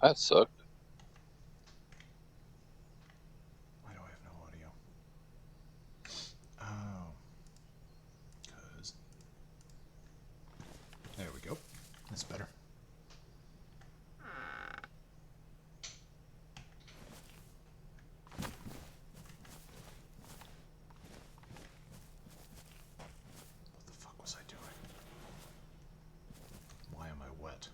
That sucked. Why do I have no audio? Oh, because there we go. That's better. What the fuck was I doing? Why am I wet?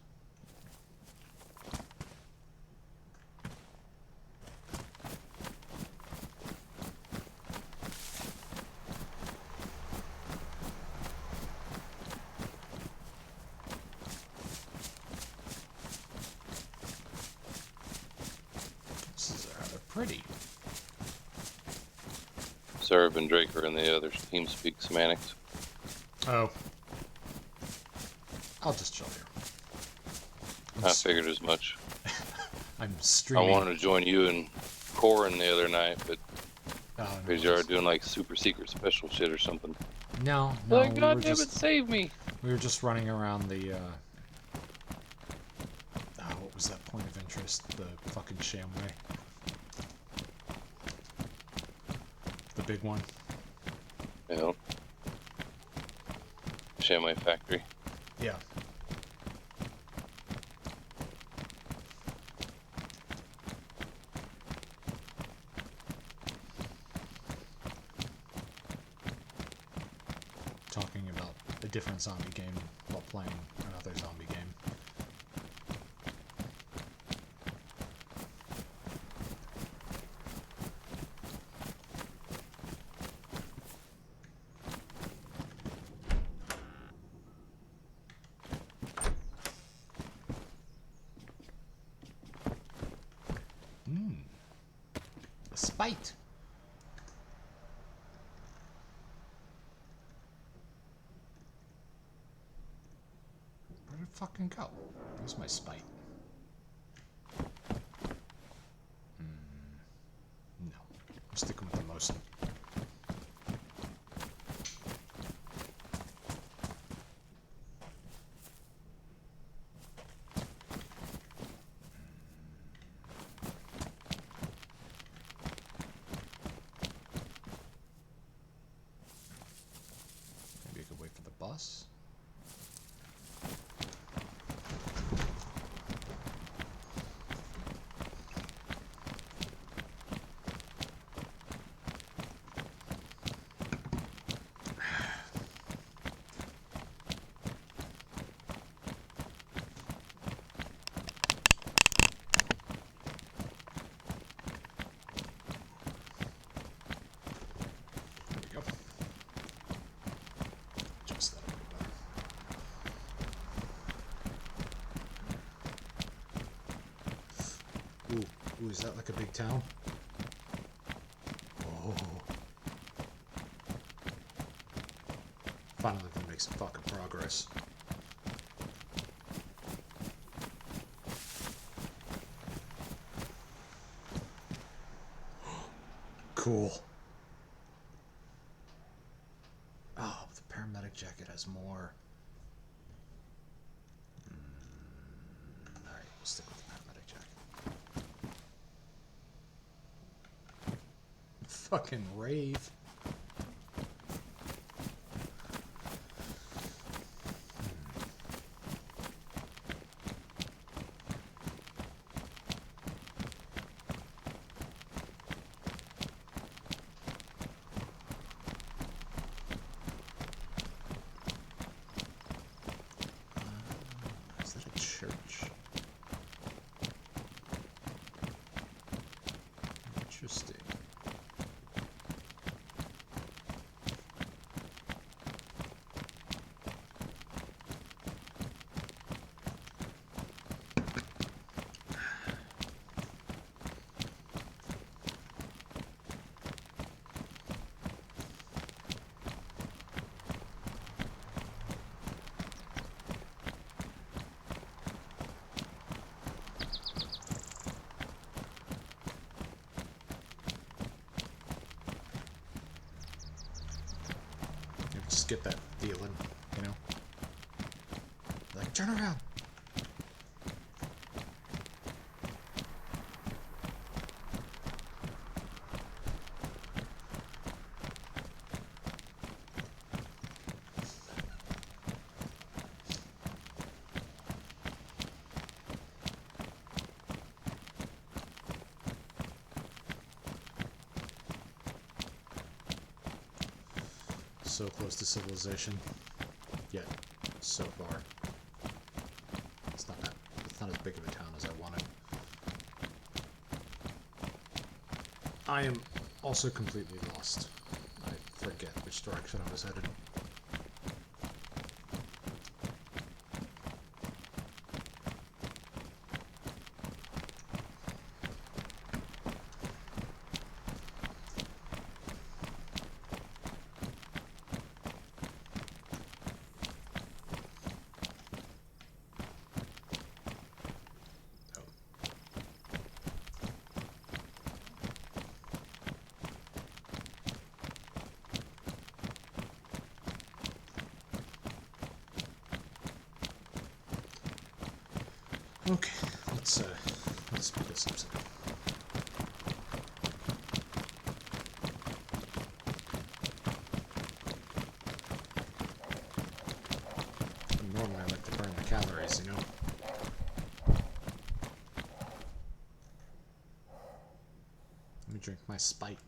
This is rather pretty. Serb and Drake are in the other team speak semantics. Oh. I'll just chill here. I figured as much. I'm I streaming. wanted to join you and Corin the other night, but Oh, because no, you are doing like super secret special shit or something. no, Like, we God were damn just it, save me! we were just running around the what was that point of interest? The fucking Shamway. The big one. You know, Shamway Factory. Yeah. Talking about a different zombie game while playing another zombie game. A spite. Where did it fucking go? Where's my spite? No. I'm sticking with the Mosin. Maybe I could wait for the bus. There we go. Just that a little better. Ooh, is that like a big town? Oh. Finally gonna make some fucking progress. Cool. Oh, the paramedic jacket has more. Alright, we'll stick with the paramedic jacket. Fucking rave. Is that a church? Interesting. Just get that feeling, you know? Like, turn around. So close to civilization. Yet, so far. It's not as big of a town as I wanted. I am also completely lost. I forget which direction I was headed. Okay, let's speed this up some. Normally I like to burn the calories, you know? Let me drink my Spite.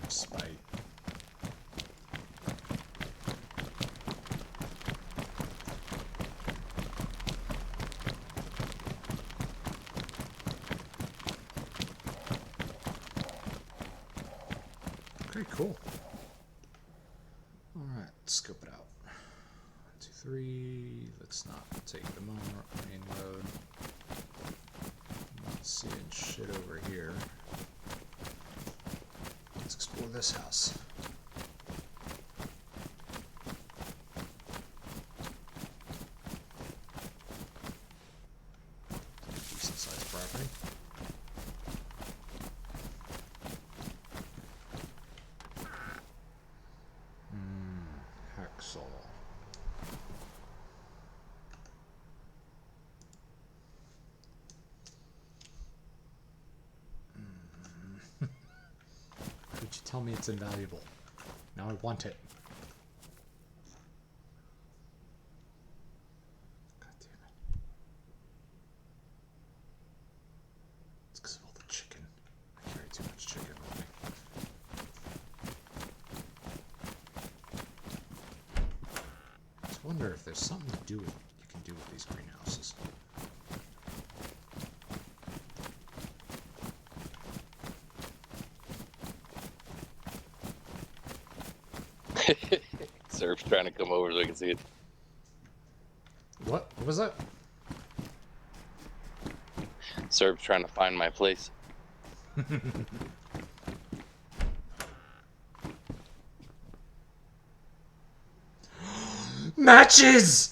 Spite. Okay, cool. Alright, scope it out. 1, 2, 3. Let's not take the main road. Not seeing shit over here. Let's explore this house. Decent sized property. Hacksaw. Could you tell me it's invaluable? Now I want it. God damn it. It's because of all the chicken. I carry too much chicken with me. I just wonder if there's something to do with you can do with these greenhouses. Surf's trying to come over so I can see it. What? What was that? Surf's trying to find my place. Matches!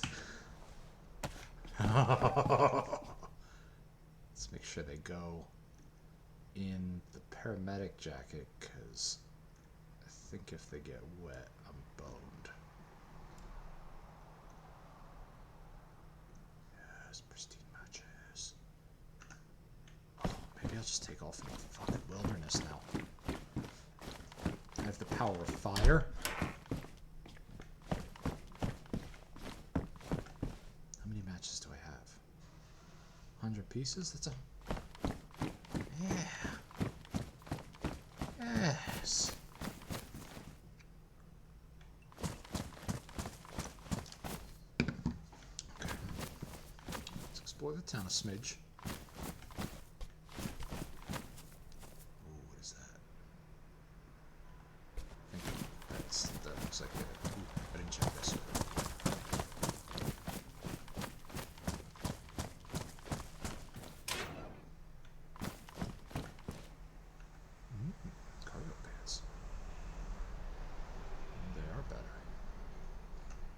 Let's make sure they go in the paramedic jacket, because I think if they get wet, I'm boned. Yes, pristine matches. Oh, maybe I'll just take off in the fucking wilderness now. I have the power of fire. How many matches do I have? 100 pieces? That's a... Yeah. Yes. Okay. Let's explore the town a smidge. Ooh, what is that? I think that looks like a... Ooh, I didn't check this. Cargo pants. They are better.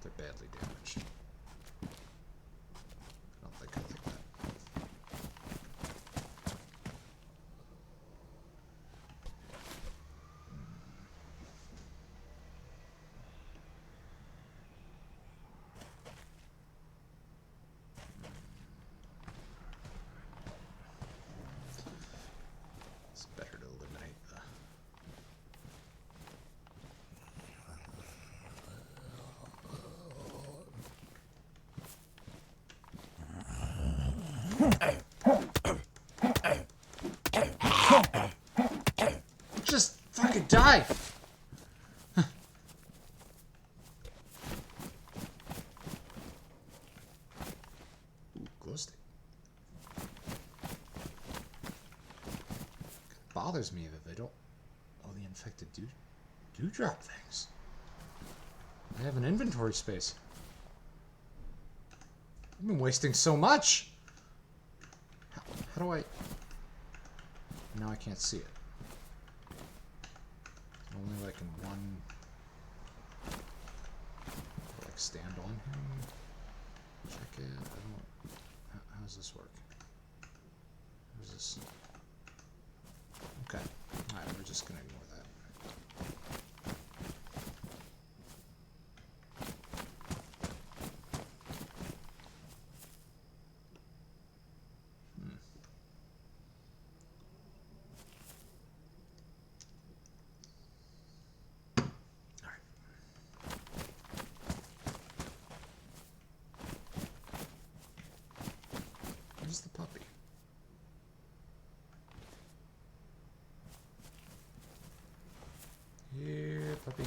They're badly damaged. I don't think that. It's better to eliminate the... bothers me that they don't... Oh, the infected do drop things. I have an inventory space. I've been wasting so much! How do I... Now I can't see it. Only like in one... Like stand on him? Check it. I don't... How does this work? Where's this? Okay. Alright, we're just gonna ignore that. Where's the puppy? Here, puppy.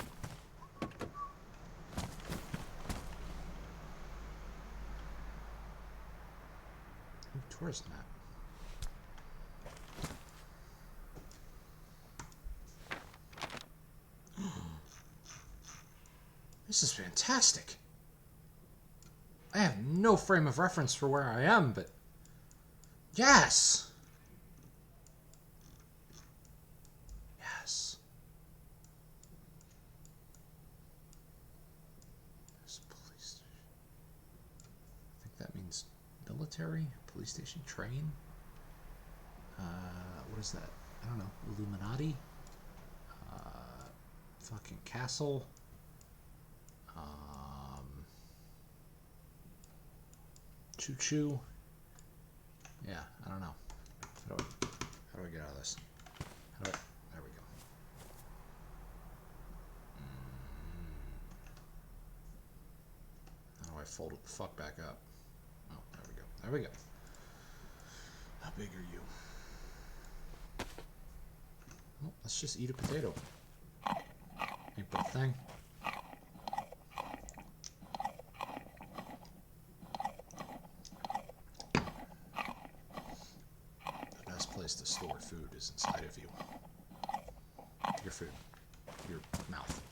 Ooh, tourist map. This is fantastic. I have no frame of reference for where I am, but... Yes! Yes. There's a police station. I think that means military? Police station? Train? What is that? I don't know. Illuminati? Fucking castle? Choo-choo? Yeah, I don't know. How do I get out of this? There we go. How do I fold it the fuck back up? Oh, there we go. There we go. How big are you? Well, let's just eat a potato. Ain't but a thing. Place to store food is inside of you. Your food. Your mouth.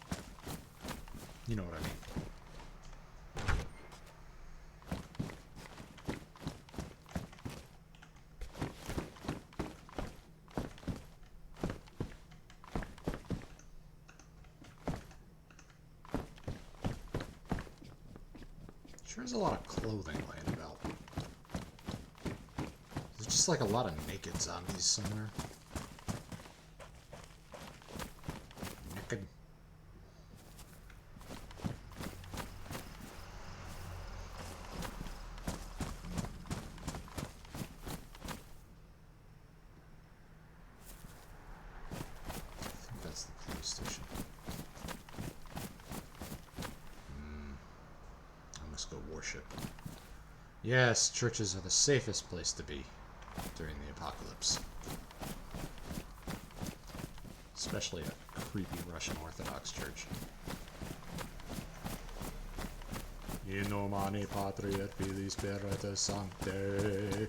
You know what I mean. Sure is a lot of clothing laying about. There's just like a lot of naked zombies somewhere. Naked. I think that's the police station. I must go worship. Yes, churches are the safest place to be during the apocalypse. Especially a creepy Russian Orthodox church. In nomine Patri et Filii Spiritus Sancti.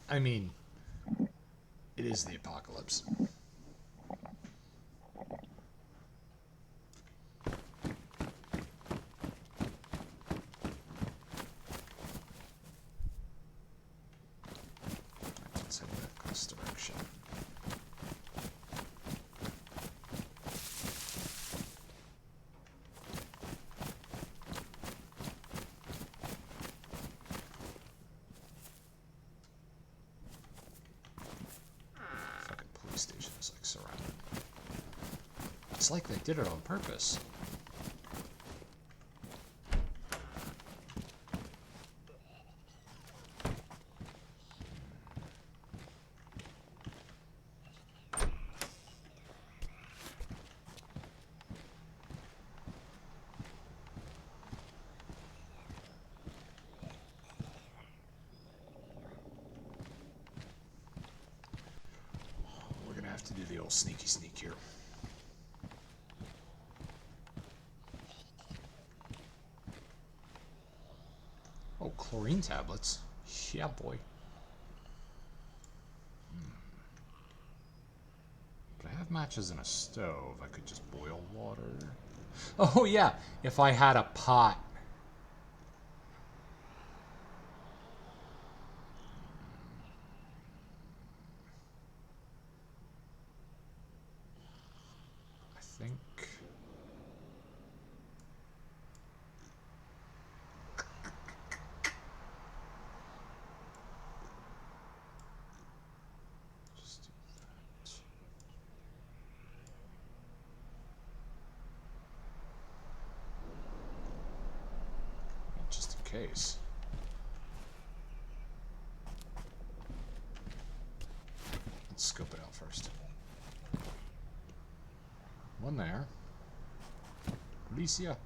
I mean, it is the apocalypse. Let's head back this direction. Station is like surrounded. It's like they did it on purpose. old sneaky sneak here. Oh, chlorine tablets. Yeah, boy. But I have matches in a stove. I could just boil water. Oh, yeah. If I had a pot. I think... Just do that. Just in case. Let's scope it out first. One there. Alicia.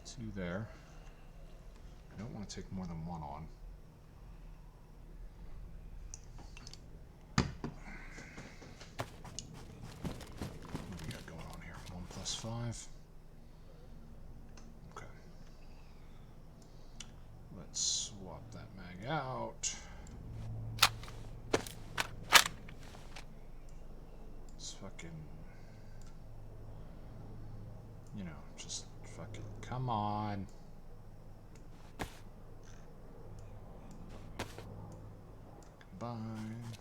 Two there. I don't want to take more than one on. What do we got going on here? 1 plus 5. Okay. Let's swap that mag out. Let's fucking... You know, just fucking... Come on. Combine.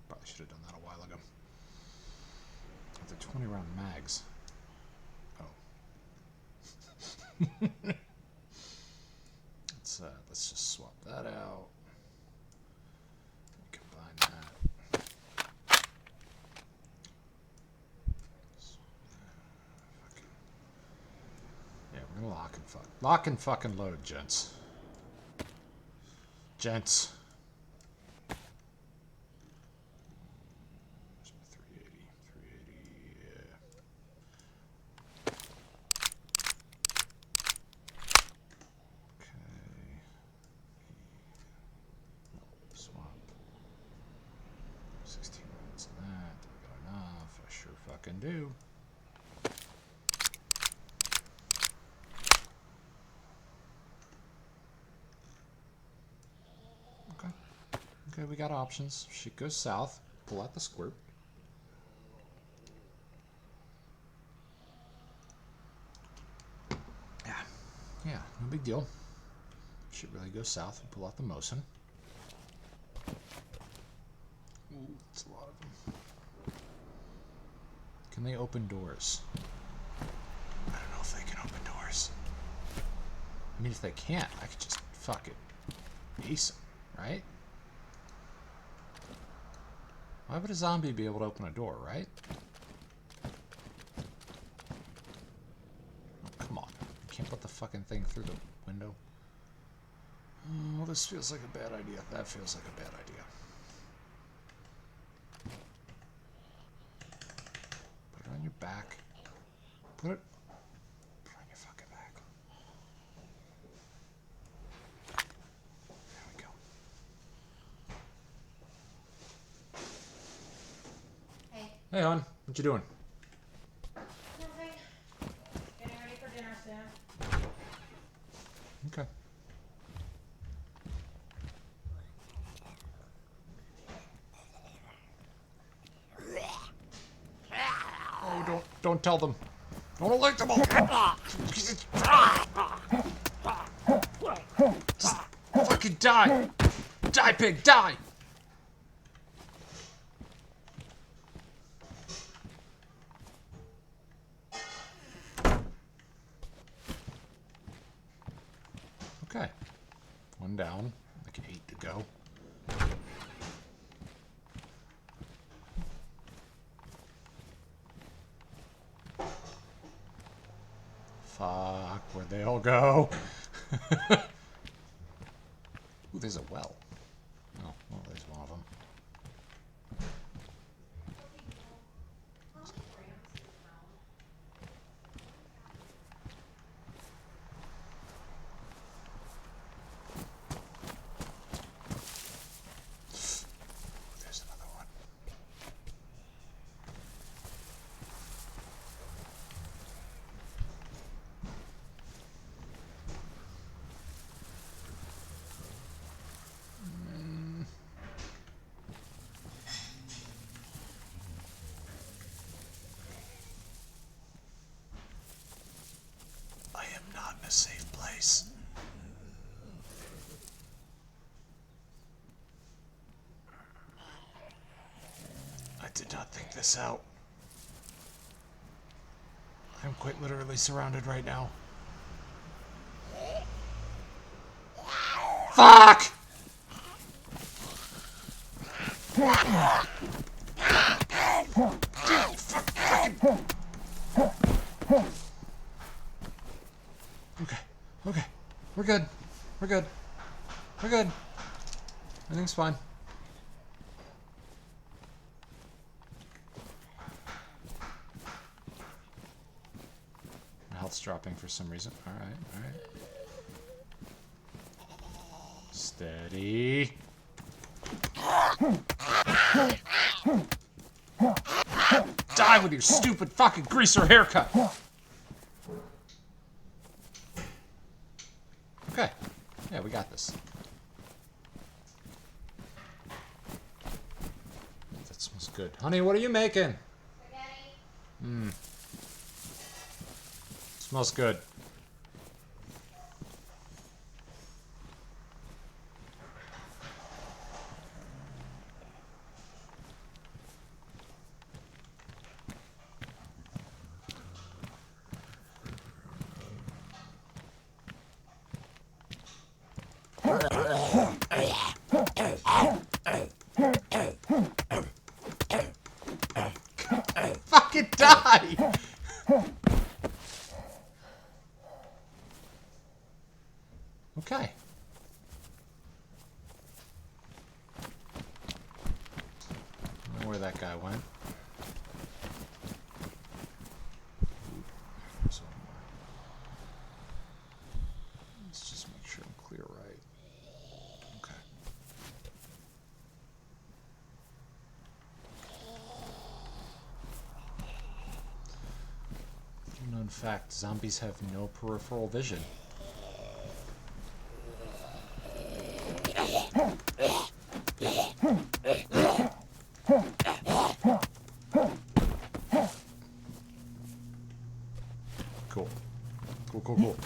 Probably should have done that a while ago. The 20 round mags. Oh. Let's just swap that out. Combine that. Yeah, we're gonna lock and fuck. Lock and fucking load, gents. Gents. Where's my 380? 380, yeah. Okay. Swap. 16 rounds of that. Do we got enough? I sure fucking do. Okay. Okay, we got options. Shit goes south. Pull out the squirt. Yeah. Yeah, no big deal. Shit really goes south. We pull out the Mosin. Ooh, it's a lot of them. Can they open doors? I don't know if they can open doors. I mean, if they can't, I could just fuck it. Ace them, right? Why would a zombie be able to open a door, right? Oh, come on. You can't put the fucking thing through the window. Oh, this feels like a bad idea. That feels like a bad idea. Put it on your back. Put it on your fucking back. There we go. Hey. Hey, hon. What you doing? Nothing. Getting ready for dinner soon. Okay. Oh, don't tell them. Don't lick them all. Just fucking die. Die, pig, die. Okay. One down. Like 8 to go. Fuck, where'd they all go? Ooh, there's a well. Oh, well, there's one of them. Nice. I did not think this out. I'm quite literally surrounded right now. Fuck! Okay, okay. We're good. We're good. We're good. Everything's fine. My health's dropping for some reason. Alright, alright. Steady. Die with your stupid fucking greaser haircut! Okay. Yeah, we got this. That smells good. Honey, what are you making? Spaghetti. Mmm. Smells good. Fucking die! Okay. I don't know where that guy went. Let's just make sure I'm clear right. Okay. Known fact, zombies have no peripheral vision. Cool. Cool, cool, cool.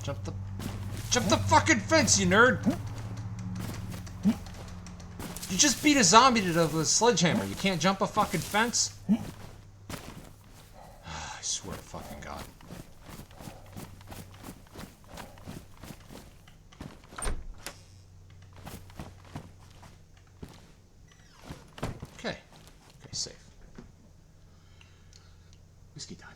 Jump the fucking fence, you nerd! You just beat a zombie to death with a sledgehammer. You can't jump a fucking fence? I swear to fucking God. Okay. Okay, safe. Whiskey time.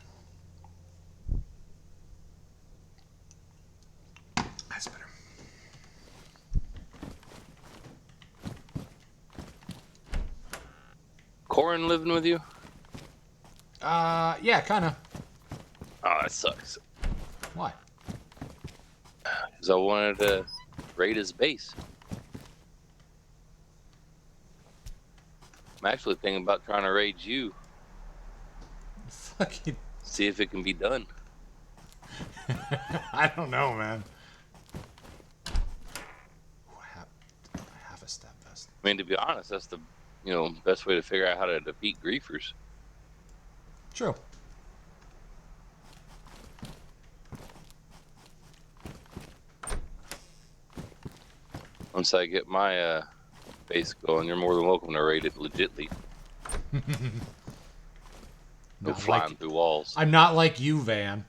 That's better. Corin living with you? Yeah, kinda. Oh, that sucks. Why? Because I wanted to raid his base. I'm actually thinking about trying to raid you. Fucking... See if it can be done. I don't know, man. Ooh, I have a stab vest. I mean, to be honest, that's the best way to figure out how to defeat griefers. True. Once I get my base going, you're more than welcome to raid it legitly. Go flying through walls. I'm not like you, Van.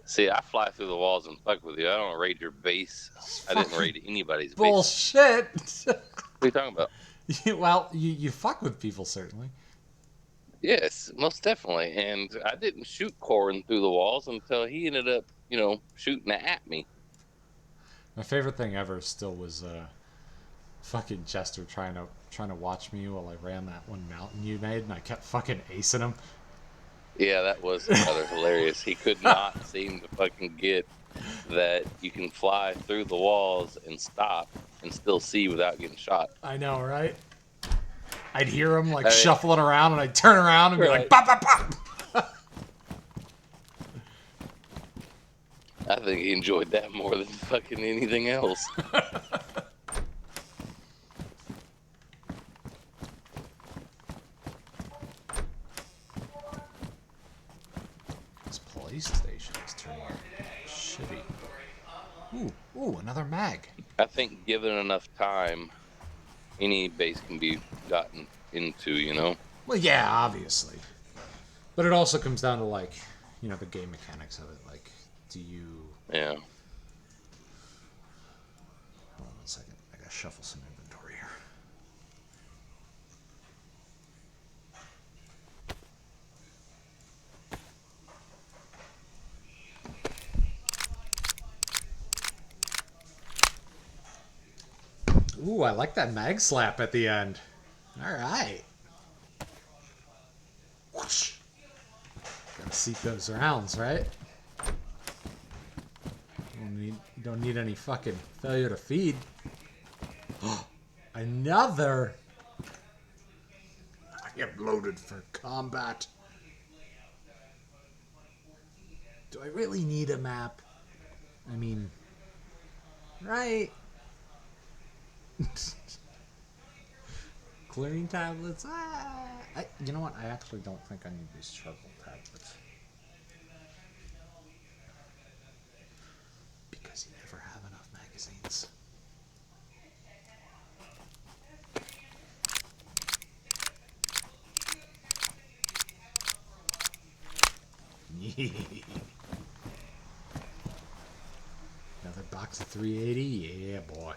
See, I fly through the walls and fuck with you. I don't raid your base. I didn't raid anybody's base. Bullshit! What are you talking about? Well, you fuck with people, certainly. Yes, most definitely. And I didn't shoot Corin through the walls until he ended up, shooting at me. My favorite thing ever still was fucking Chester trying to watch me while I ran that one mountain you made, and I kept fucking acing him. Yeah, that was rather hilarious. He could not seem to fucking get that you can fly through the walls and stop and still see without getting shot. I know, right? I'd hear him like shuffling around, and I'd turn around and be like, "Pop, pop, pop!" I think he enjoyed that more than fucking anything else. This police station is turning out another mag. I think given enough time, any base can be gotten into, you know? Well, yeah, obviously. But it also comes down to, like, you know, the game mechanics of it. Like, do you... Yeah. Hold on 1 second. I gotta shuffle some inventory here. Ooh, I like that mag slap at the end. Alright. Whoosh. Gotta seat those rounds, right? You don't need any fucking failure to feed. Another! I am loaded for combat. Do I really need a map? I mean... Right? Clearing tablets? You know what? I actually don't think I need these charcoal tablets. Because you never have enough magazines. Another box of 380? Yeah, boy.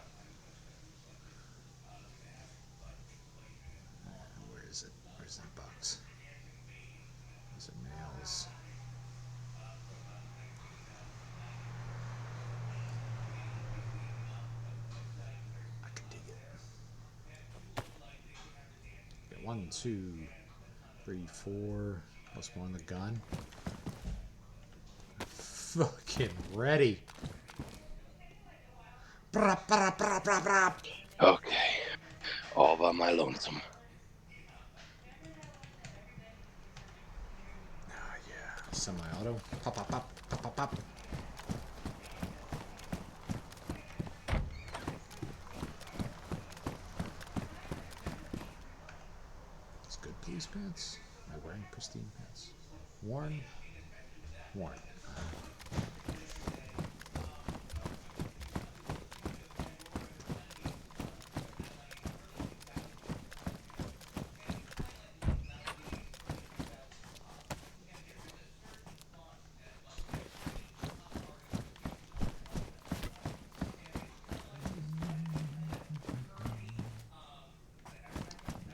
Where is it? Where's that box? These are mails. I can dig it. Get 1, 2, 3, 4. Plus 1 the gun. Fucking ready. Brap, brap, brap, brap, brap. Okay. All by my lonesome. Ah, yeah. Semi-auto. Pop, pop, pop, pop, pop, pop. It's good police pants. Am I wearing pristine pants? Worn. Worn.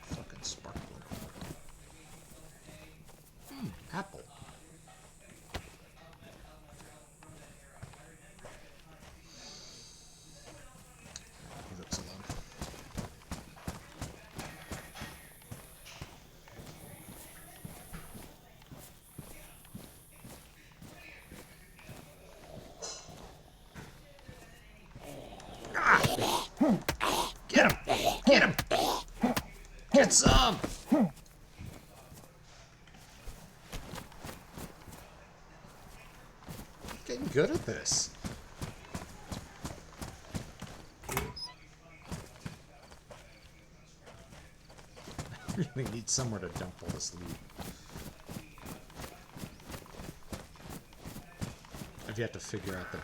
Fucking sparkle. Apple. Leave those alone. Get him! Get him! Get some! Getting good at this. I really need somewhere to dump all this loot. I've yet to figure out the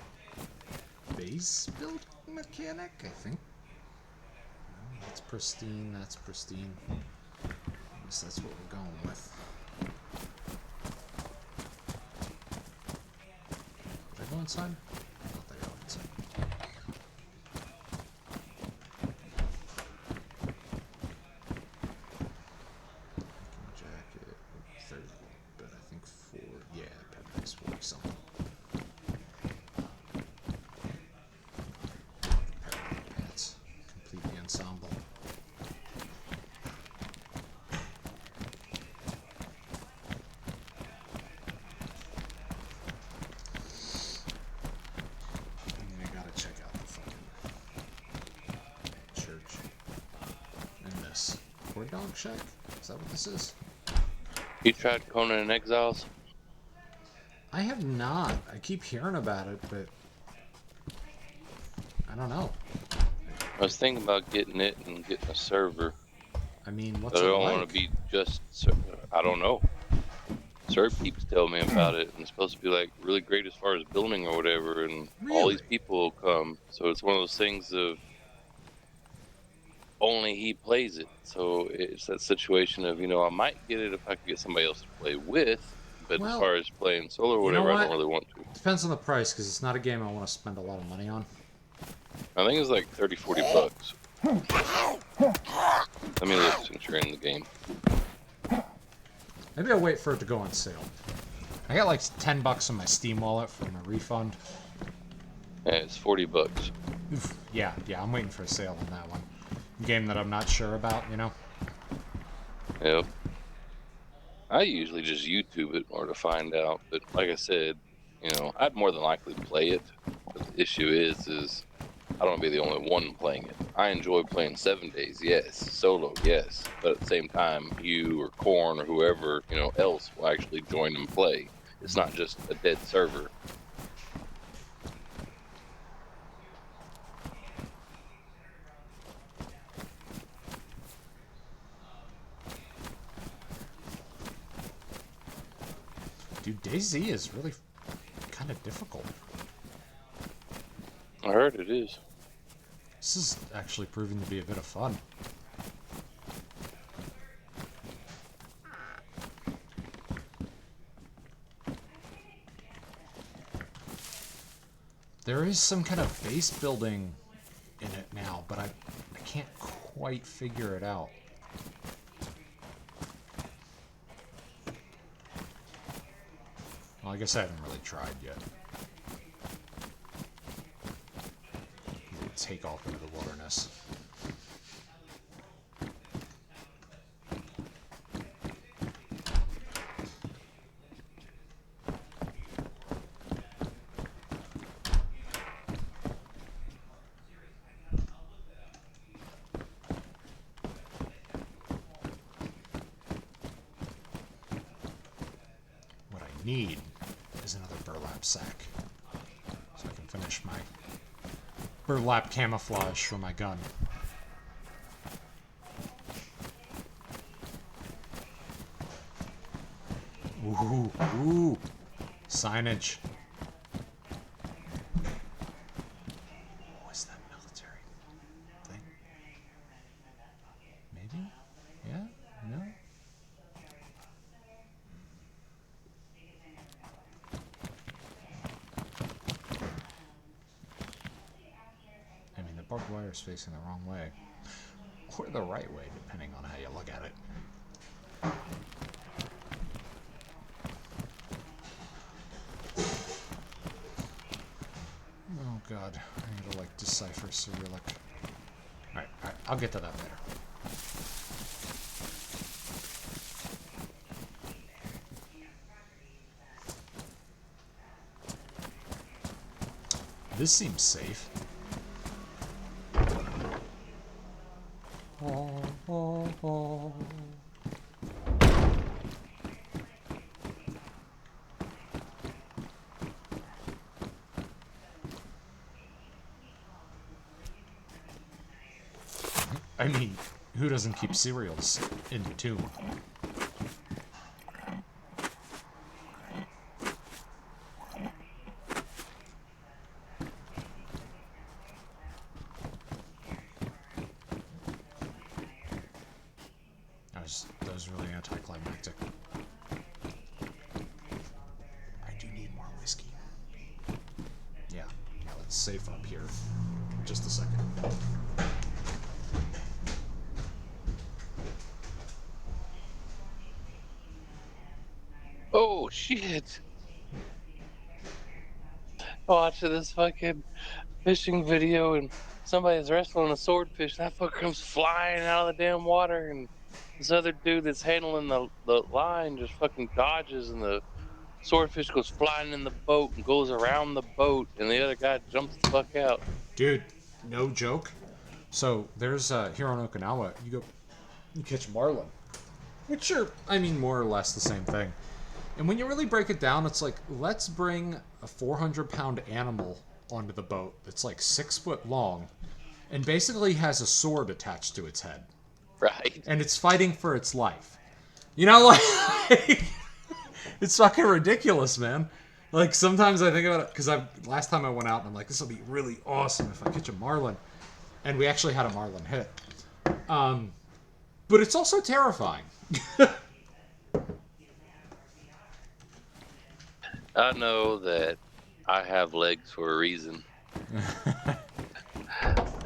base build mechanic, I think. No, that's pristine, that's pristine. I guess that's what we're going with. Did I go inside? I thought I go inside. Jacket, 30, but I think 4, yeah, Pepper's 40 something. Pants, complete the ensemble. I gotta check out the fucking church. And this. Poor dog shack? Is that what this is? You tried Conan in Exiles? I have not. I keep hearing about it, but I don't know. I was thinking about getting it and getting a server. I mean, what's But I it don't like? want to be just. I don't know. Serb keeps telling me about it, and it's supposed to be like really great as far as building or whatever, and all these Really? people will come. So it's one of those things of only he plays it. So it's that situation of, I might get it if I could get somebody else to play with, but as Well, far as playing solo or you know whatever, I don't what? really want to. Depends on the price, because it's not a game I want to spend a lot of money on. I think it's like 30, $40. Let me look since you're in the game. Maybe I'll wait for it to go on sale. I got like $10 on my Steam wallet for my refund. Yeah, it's $40. Oof. Yeah, I'm waiting for a sale on that one. Game that I'm not sure about, you know? Yep. I usually just YouTube it in order to find out, but like I said, I'd more than likely play it. But the issue is I don't want to be the only one playing it. I enjoy playing 7 days, yes. Solo, yes. But at the same time, you or Corn or whoever, else will actually join and play. It's not just a dead server. Dude, DayZ is really kind of difficult. I heard it is. This is actually proving to be a bit of fun. There is some kind of base building in it now, but I can't quite figure it out. Well, I guess I haven't really tried yet. Take off into the wilderness. What I need is another burlap sack, so I can finish my burlap camouflage for my gun. Ooh, signage. What's that military thing? Maybe? Yeah? No? I mean, the barbed wire is facing the wrong way. Or the right way, depending on how you look at it. Oh god, I gotta like decipher Cyrillic. Alright, I'll get to that later. This seems safe. Oh. I mean, who doesn't keep cereals in the tomb? That was really anticlimactic. I do need more whiskey. Yeah, let's save up here. Just a second. Oh, shit. Watching this fucking fishing video and somebody's wrestling a swordfish. That fucker comes flying out of the damn water, and this other dude that's handling the line just fucking dodges, and the swordfish goes flying in the boat and goes around the boat, and the other guy jumps the fuck out. Dude, no joke. So there's here on Okinawa, you catch marlin, which are, I mean, more or less the same thing. And when you really break it down, it's like, let's bring a 400-pound animal onto the boat that's like 6 foot long, and basically has a sword attached to its head. Right. And it's fighting for its life. You know, like, It's fucking ridiculous, man. Like sometimes I think about it because last time I went out and I'm like, this will be really awesome if I catch a marlin, and we actually had a marlin hit. But it's also terrifying. I know that I have legs for a reason.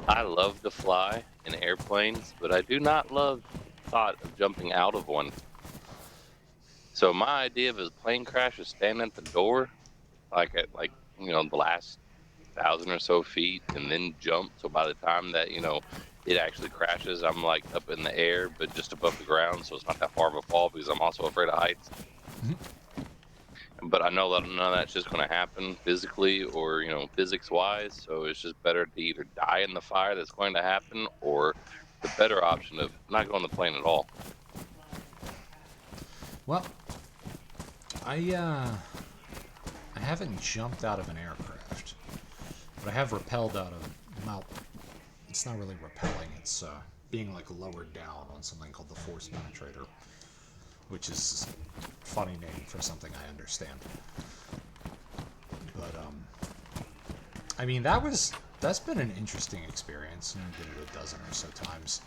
I love to fly in airplanes, but I do not love the thought of jumping out of one. So my idea of a plane crash is stand at the door, like at the last 1,000 or so feet, and then jump. So by the time that it actually crashes, I'm like up in the air, but just above the ground, so it's not that far of a fall because I'm also afraid of heights. But I know that none of that's just going to happen physically or physics wise. So it's just better to either die in the fire that's going to happen, or the better option of not going on the plane at all. Well, I haven't jumped out of an aircraft, but I have rappelled out of. Well, it's not really rappelling; it's being like lowered down on something called the force penetrator, which is a funny name for something I understand. But I mean that's been an interesting experience. I did it a dozen or so times.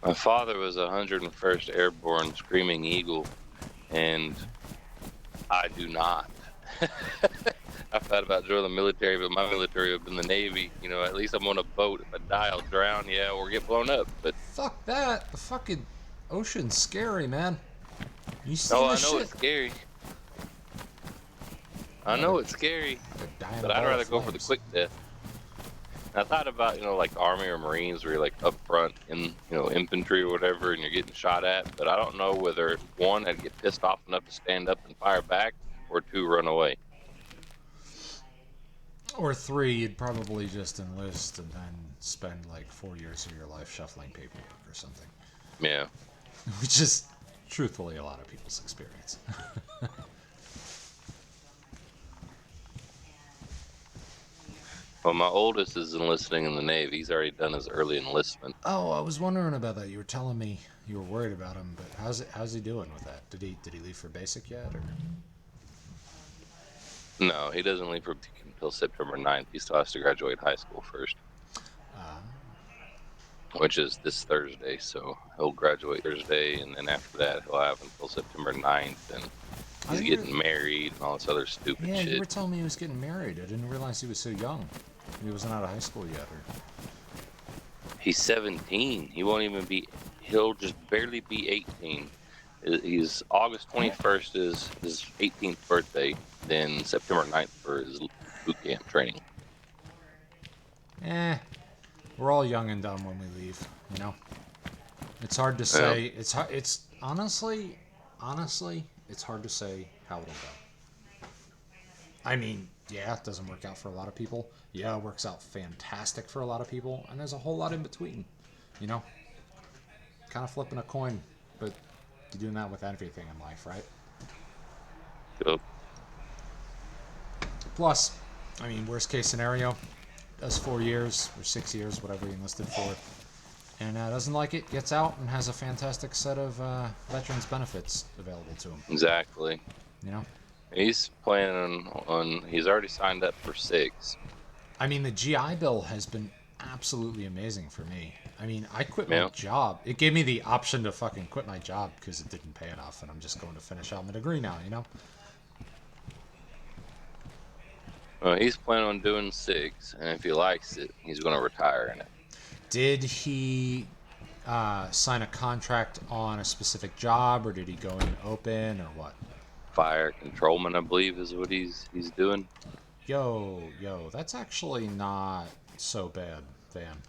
My father was 101st Airborne Screaming Eagle, and I do not. I thought about joining the military, but my military would have been the Navy. At least I'm on a boat. If I die, I'll drown, yeah, or get blown up. But Fuck that! The fucking ocean's scary, man. You see I know shit. it's scary. I know it's scary, but I'd rather go for the quick death. I thought about, like Army or Marines where you're like up front in, infantry or whatever and you're getting shot at, but I don't know whether one, I'd get pissed off enough to stand up and fire back, or two, run away. Or three, you'd probably just enlist and then spend like 4 years of your life shuffling paperwork or something. Yeah. Which is, truthfully, a lot of people's experience. Well, my oldest is enlisting in the Navy. He's already done his early enlistment. Oh, I was wondering about that. You were telling me you were worried about him, but how's he doing with that? Did he leave for basic yet, or? No, he doesn't leave until September 9th. He still has to graduate high school first. Which is this Thursday, so he'll graduate Thursday, and then after that he'll have until September 9th, and he's getting married and all this other stupid shit. Yeah, you were telling me he was getting married. I didn't realize he was so young. He wasn't out of high school yet, or... He's 17. He'll just barely be 18. He's August 21st is his 18th birthday, then September 9th for his boot camp training. We're all young and dumb when we leave, It's hard to say. Yeah. It's honestly, it's hard to say how it'll go. I mean, yeah, it doesn't work out for a lot of people. Yeah, it works out fantastic for a lot of people, and there's a whole lot in between. Kind of flipping a coin, but you're doing that with everything in life, right? Yep. Plus, I mean, worst case scenario, does 4 years or 6 years, whatever he enlisted for, and doesn't like it, gets out, and has a fantastic set of veterans benefits available to him. Exactly. He's planning on he's already signed up for 6. I mean, the GI Bill has been absolutely amazing for me. I mean, I quit my job. It gave me the option to fucking quit my job because it didn't pay enough, and I'm just going to finish out my degree now, Well, he's planning on doing 6, and if he likes it, he's going to retire in it. Did he sign a contract on a specific job, or did he go in open, or what? Fire controlman, I believe, is what he's doing. Yo, that's actually not so bad, Van.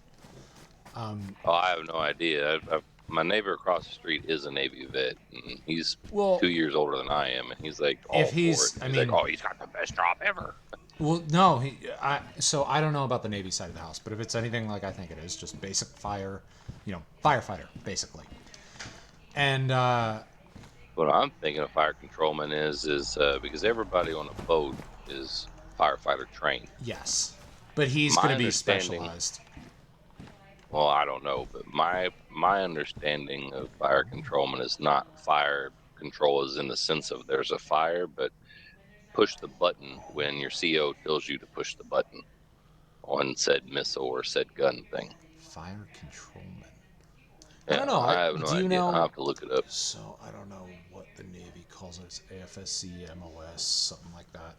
I have no idea. My neighbor across the street is a Navy vet, and he's 2 years older than I am, and he's like all for it. He's got the best job ever. Well, no, so I don't know about the Navy side of the house, but if it's anything like I think it is, just basic fire, firefighter, basically. And what I'm thinking of fire controlman is because everybody on a boat is firefighter trained. Yes, but he's going to be specialized. Well, I don't know, but my understanding of fire controlman is not fire control is in the sense of there's a fire, but push the button when your CO tells you to push the button on said missile or said gun thing. Fire controlman. Yeah, I don't know. I have no Do you idea. know? I'll have to look it up. So I don't know what the Navy calls it. It's AFSC, MOS, something like that.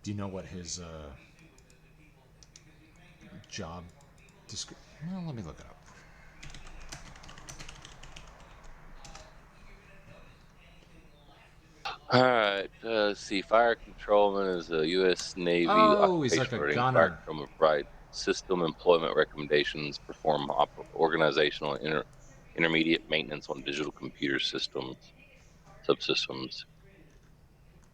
Do you know what his job description? Well, let me look it up. All right. Let's see. Fire controlman is a U.S. Navy Oh, he's like a occupation gunner. fire controlman provide system employment recommendations, perform organizational and intermediate maintenance on digital computer systems, subsystems,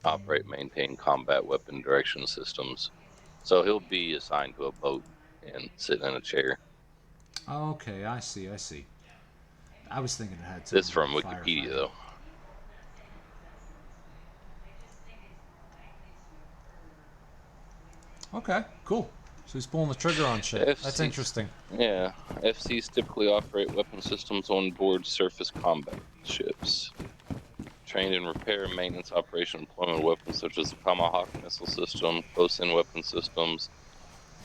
operate, maintain combat weapon direction systems. So he'll be assigned to a boat and sit in a chair. Okay, I see. I see. I was thinking it had to. This from Wikipedia, though. Okay, cool. So he's pulling the trigger on shit. That's FCs interesting. Yeah, FCs typically operate weapon systems on board surface combat ships. Trained in repair and maintenance operation employment of weapons such as the Tomahawk missile system, close-in weapon systems,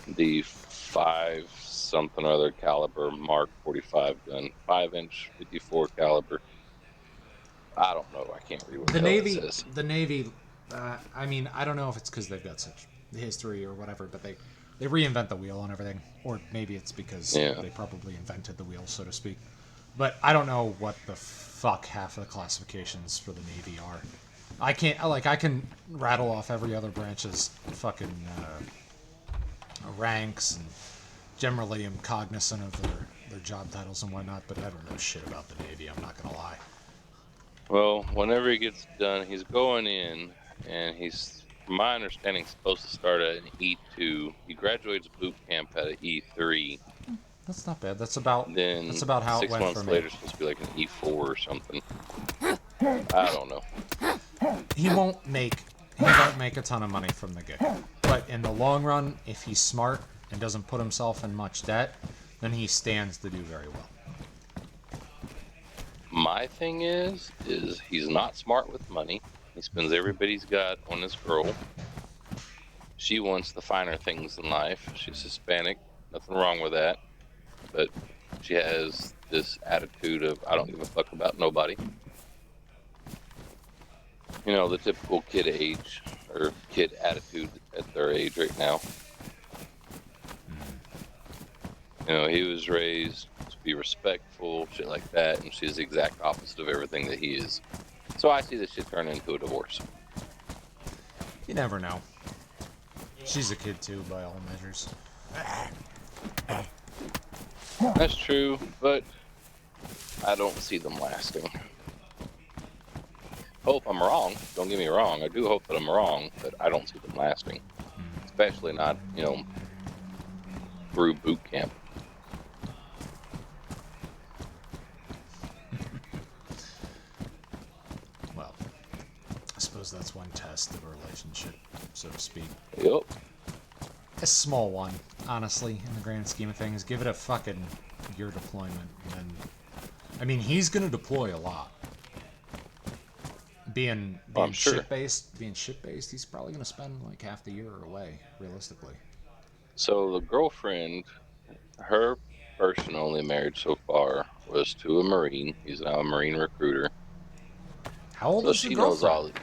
the 5 something or other caliber Mark 45 gun, 5-inch 54 caliber. I don't know. I can't read what The hell it Navy. says. The Navy. I mean, I don't know if it's because they've got such history or whatever, but they reinvent the wheel on everything, or maybe it's because they probably invented the wheel, so to speak. But I don't know what the fuck half of the classifications for the Navy are. I can rattle off every other branch's fucking ranks, and generally am cognizant of their job titles and whatnot, but I don't know shit about the Navy, I'm not gonna lie. Well, whenever he gets done, he's going in, and he's, from my understanding, supposed to start at an E2. He graduates boot camp at an E3. That's not bad. That's about how it 6 went months for me. later, it's supposed to be like an E4 or something. I don't know. He won't make a ton of money from the get-go. But in the long run, if he's smart and doesn't put himself in much debt, then he stands to do very well. My thing is he's not smart with money. He spends everybody's he's got on this girl. She wants the finer things in life. She's Hispanic. Nothing wrong with that. But she has this attitude of, I don't give a fuck about nobody. You know, the typical kid age, or kid attitude at their age right now. You know, he was raised to be respectful, shit like that, and she's the exact opposite of everything that he is. So I see this shit turn into a divorce. You never know. She's a kid too, by all measures. That's true, but I don't see them lasting. Hope I'm wrong. Don't get me wrong. I do hope that I'm wrong, but I don't see them lasting. Especially not, you know, through boot camp. Well, I suppose that's one test of a relationship, so to speak. Yep. A small one, honestly, in the grand scheme of things. Give it a fucking year deployment, and I mean, he's gonna deploy a lot. Being I'm sure. ship-based, he's probably gonna spend like half the year away, realistically. So the girlfriend, her person only marriage so far was to a Marine. He's now a Marine recruiter. How old So is she the knows girlfriend? all these.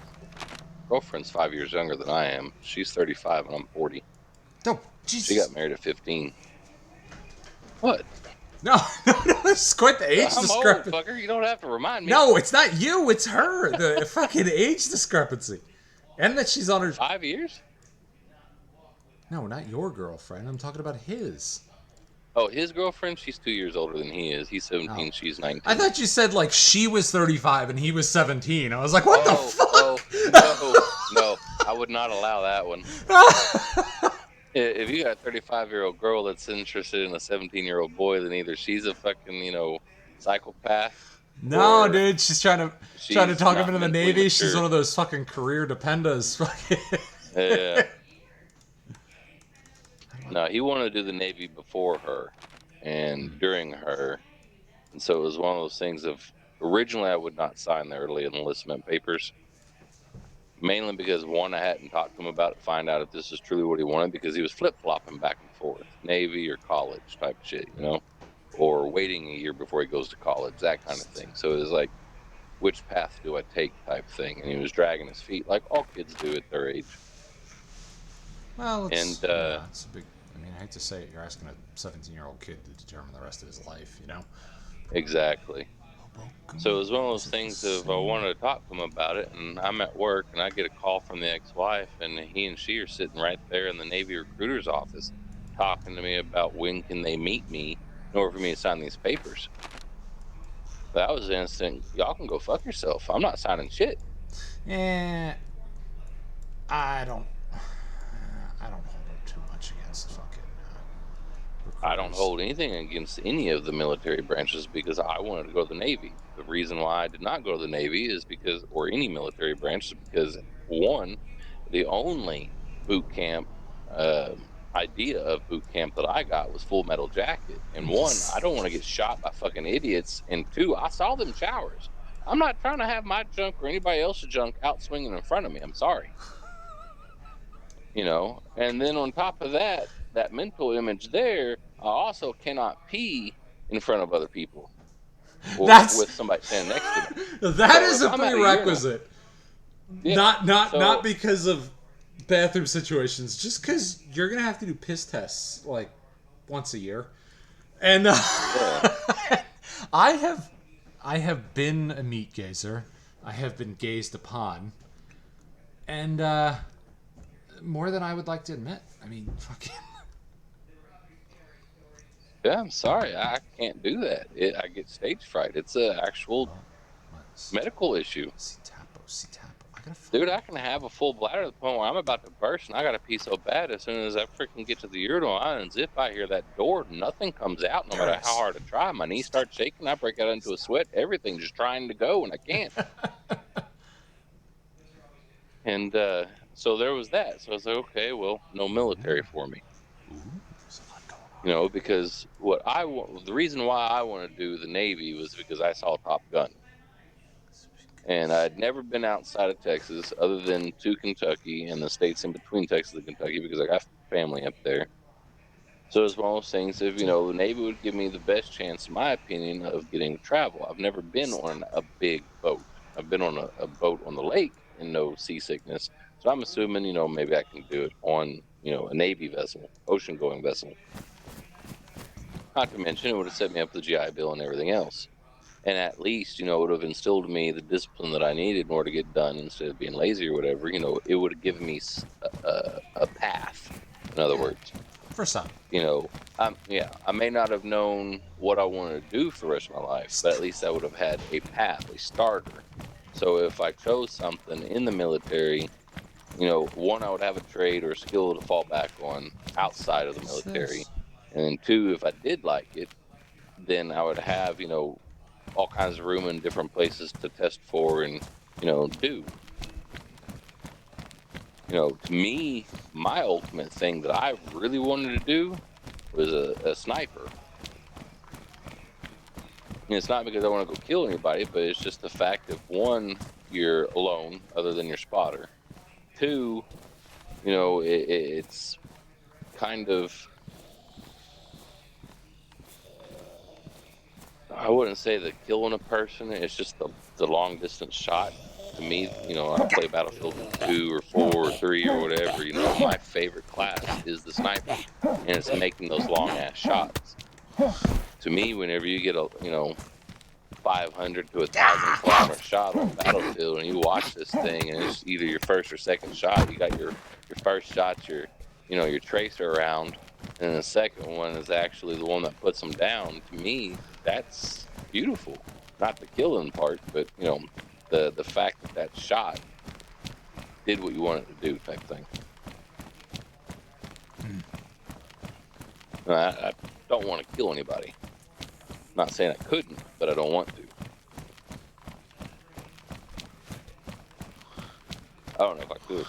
Girlfriend's 5 years younger than I am. She's 35 and I'm 40. Oh, Jesus. She got married at 15. What? No, it's quite the age I'm discrepancy. old, fucker. You don't have to remind me. No, it's not you, it's her. The fucking age discrepancy. And that she's on her... 5 years? No, not your girlfriend. I'm talking about his. Oh, his girlfriend, she's 2 years older than he is. He's 17, Oh. she's 19. I thought you said, like, she was 35 and he was 17. I was like, what the fuck? No, I would not allow that one. If you got a 35-year-old girl that's interested in a 17-year-old boy, then either she's a fucking, you know, psychopath. No, or dude, she's trying to she's talk him not into the mentally Navy. mature. She's one of those fucking career dependas. Yeah. No, he wanted to do the Navy before her and during her. And so it was one of those things of originally I would not sign the early enlistment papers. Mainly because, one, I hadn't talked to him about it, find out if this is truly what he wanted, because he was flip-flopping back and forth. Navy or college type shit, you know? Or waiting a year before he goes to college, that kind of thing. So it was like, which path do I take type thing? And he was dragging his feet like all kids do at their age. Well, And, it's a big. I mean, I hate to say it, you're asking a 17-year-old kid to determine the rest of his life, you know? exactly. So it was one of those things of I wanted to talk to him about it, and I'm at work, and I get a call from the ex-wife, and he and she are sitting right there in the Navy recruiter's office talking to me about when can they meet me in order for me to sign these papers. That was instant. Y'all can go fuck yourself. I'm not signing shit. Eh, I don't. I don't hold up too much against fucking I don't recruiters. hold anything against any of the military branches because I wanted to go to the Navy. The reason why I did not go to the Navy is because, or any military branch, is because, one, the only boot camp idea of boot camp that I got was Full Metal Jacket. And one, I don't want to get shot by fucking idiots. And two, I saw them showers. I'm not trying to have my junk or anybody else's junk out swinging in front of me. I'm sorry. You know, and then on top of that, that mental image there, I also cannot pee in front of other people or That's with somebody standing next to me. that So is if a I'm at a prerequisite. Yeah, Not so- because of bathroom situations, just because you're gonna have to do piss tests like once a year, and Yeah. I have been a meat gazer. I have been gazed upon, and more than I would like to admit. I mean, fucking. Yeah, I'm sorry. I can't do that. I get stage fright. It's an actual medical issue. C-Tapo. I gotta. Dude, I can have a full bladder to the point where I'm about to burst and I got to pee so bad as soon as I freaking get to the urinal, I unzip, I hear that door, nothing comes out no matter how hard I try. My knees start shaking, I break out into a sweat, everything's just trying to go and I can't. And so there was that. So I was like, okay, well, no military for me. You know, because the reason why I want to do the Navy was because I saw Top Gun. And I'd never been outside of Texas other than to Kentucky and the states in between Texas and Kentucky because I got family up there. So it's one of those things of, you know, the Navy would give me the best chance, in my opinion, of getting to travel. I've never been on a big boat. I've been on a boat on the lake and no seasickness. So I'm assuming, you know, maybe I can do it on, you know, a Navy vessel, ocean-going vessel. Not to mention, it would have set me up with the GI Bill and everything else. And at least, you know, it would have instilled in me the discipline that I needed in order to get done instead of being lazy or whatever. You know, it would have given me a path, in other words. For some. You know, I may not have known what I wanted to do for the rest of my life, but at least I would have had a path, a starter. So if I chose something in the military, you know, one, I would have a trade or a skill to fall back on outside of the military. And then two, if I did like it, then I would have, you know, all kinds of room in different places to test for and, you know, do. You know, to me, my ultimate thing that I really wanted to do was a sniper. And it's not because I want to go kill anybody, but it's just the fact that, one, you're alone other than your spotter. Two, you know, it's kind of, I wouldn't say that killing a person, it's just the long distance shot. To me, you know, I play Battlefield 2 or 4 or 3 or whatever, you know, my favorite class is the sniper. And it's making those long ass shots. To me, whenever you get a, you know, 500 to 1,000 kilometer shot on Battlefield and you watch this thing and it's either your first or second shot, you got your first shot, your, you know, your tracer round, and the second one is actually the one that puts them down. To me, that's beautiful. Not the killing part, but, you know, the fact that that shot did what you wanted to do type thing. I don't want to kill anybody. I'm not saying I couldn't, but I don't want to. I don't know if I could.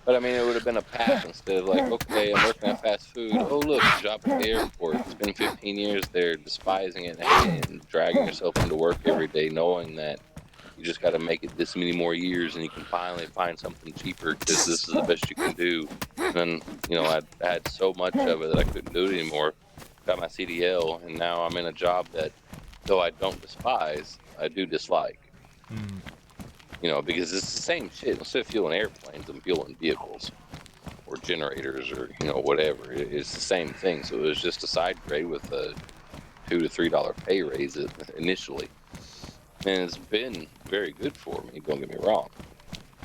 But I mean, it would have been a path instead of like, okay, I'm working at fast food. Oh, look, a job at the airport. Spend 15 years there, despising it and dragging yourself into work every day, knowing that you just got to make it this many more years, and you can finally find something cheaper because this is the best you can do. And then, I had so much of it that I couldn't do it anymore. Got my CDL, and now I'm in a job that, though I don't despise, I do dislike. Mm. Because it's the same shit. Instead of fueling airplanes, I'm fueling vehicles or generators or whatever. It's the same thing. So it was just a side grade with a $2 to $3 pay raise initially, and it's been very good for me. Don't get me wrong,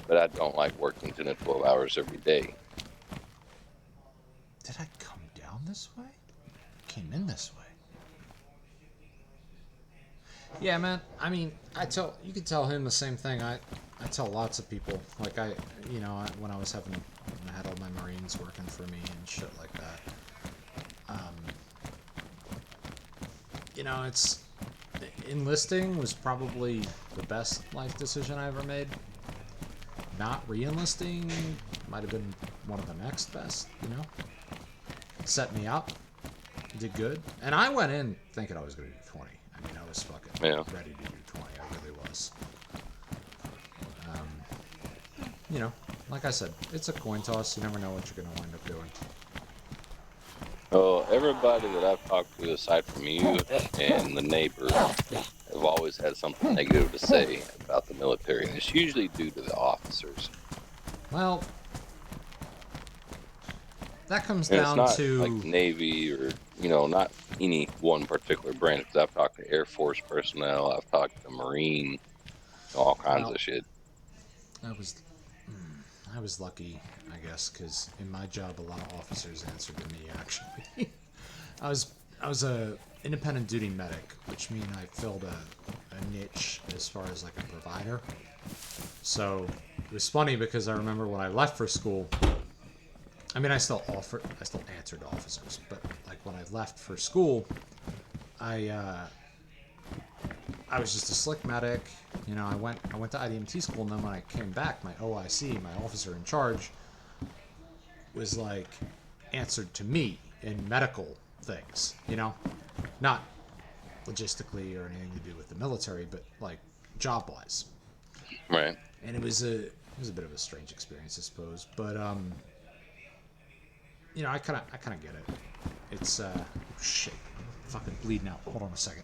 but I don't like working 10 to 12 hours every day. Did I come down this way? Came in this way. Yeah, man. I mean, you could tell him the same thing. I tell lots of people. Like when I had all my Marines working for me and shit like that. It's enlisting was probably the best life decision I ever made. Not re-enlisting might have been one of the next best. Set me up. Did good. And I went in thinking I was going to do 20. I mean, I was fucking ready to do 20. I really was. Like I said, it's a coin toss. You never know what you're going to wind up doing. Oh, everybody that I've talked to, aside from you and the neighbor, have always had something negative to say about the military, and it's usually due to the officers. Well, that comes And down it's not to like Navy or not any one particular branch. Because I've talked to Air Force personnel, I've talked to Marine, all kinds of shit. I was lucky, I guess, because in my job, a lot of officers answered to me. Actually, I was a independent duty medic, which means I filled a niche as far as like a provider. So it was funny because I remember when I left for school. I mean, I still answered to officers, but like when I left for school, I was just a slick medic. I went to IDMT school, and then when I came back, my OIC, my officer in charge, was like answered to me in medical things. Not logistically or anything to do with the military, but like job wise. Right. And it was a bit of a strange experience, I suppose, but I kind of get it. It's shit, I'm fucking bleeding out. Hold on a second.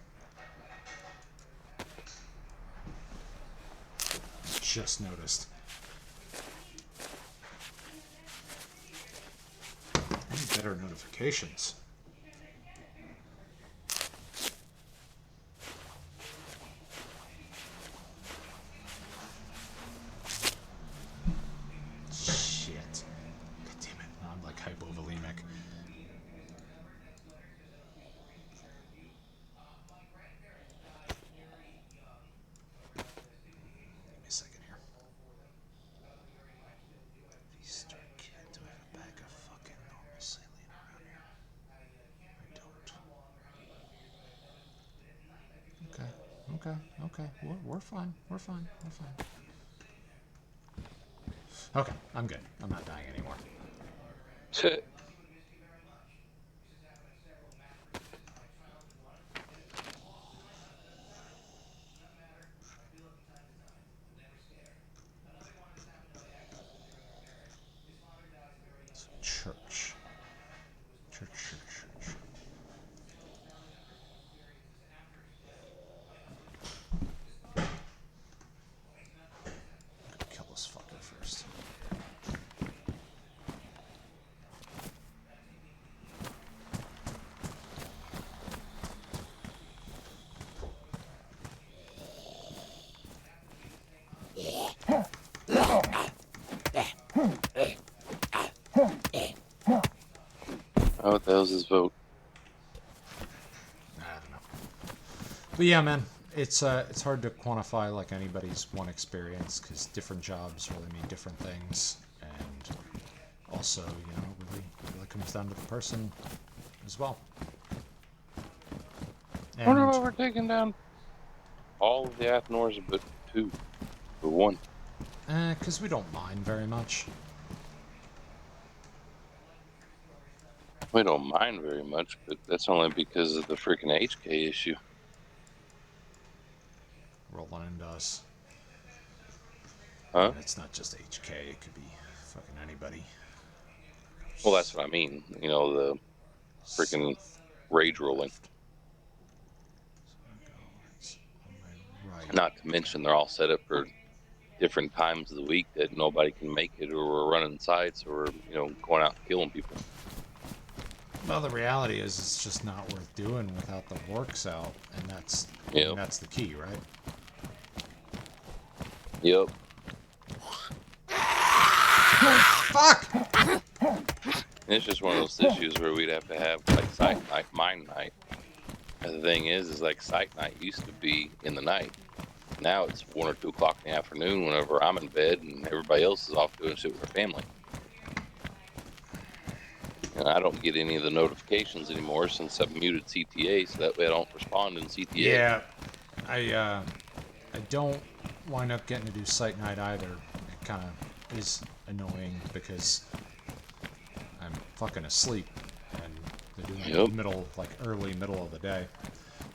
Just noticed. I need better notifications. Shit. God damn it. I'm like hypovolemic. Okay. We're fine. We're fine. Okay, I'm good. I'm not dying anymore. Shit. Church. Kill this fucker first. Oh, what the hell's his vote? I don't know. But yeah, man, it's hard to quantify like anybody's one experience because different jobs really mean different things, and also really comes down to the person as well. I wonder why we're taking down all of the Athenors but 2 for 1. Because we don't mind very much. We don't mind very much, but that's only because of the freaking HK issue. Rolling into us. Huh? And it's not just HK, it could be fucking anybody. Well, that's what I mean. You know, the freaking rage rolling. Right. Not to mention they're all set up for different times of the week that nobody can make it, or we're running sites, or going out and killing people. Well, the reality is it's just not worth doing without the works out, and that's Yep. that's the key, right? Yep. Fuck! It's just one of those issues where we'd have to have like site night, mine night. And the thing is like site night used to be in the night. Now it's 1 or 2 o'clock in the afternoon whenever I'm in bed and everybody else is off doing shit with their family. And I don't get any of the notifications anymore since I've muted CTA, so that way I don't respond in CTA. Yeah, I don't wind up getting to do site night either. It kind of is annoying because I'm fucking asleep and they're doing it in the early middle of the day.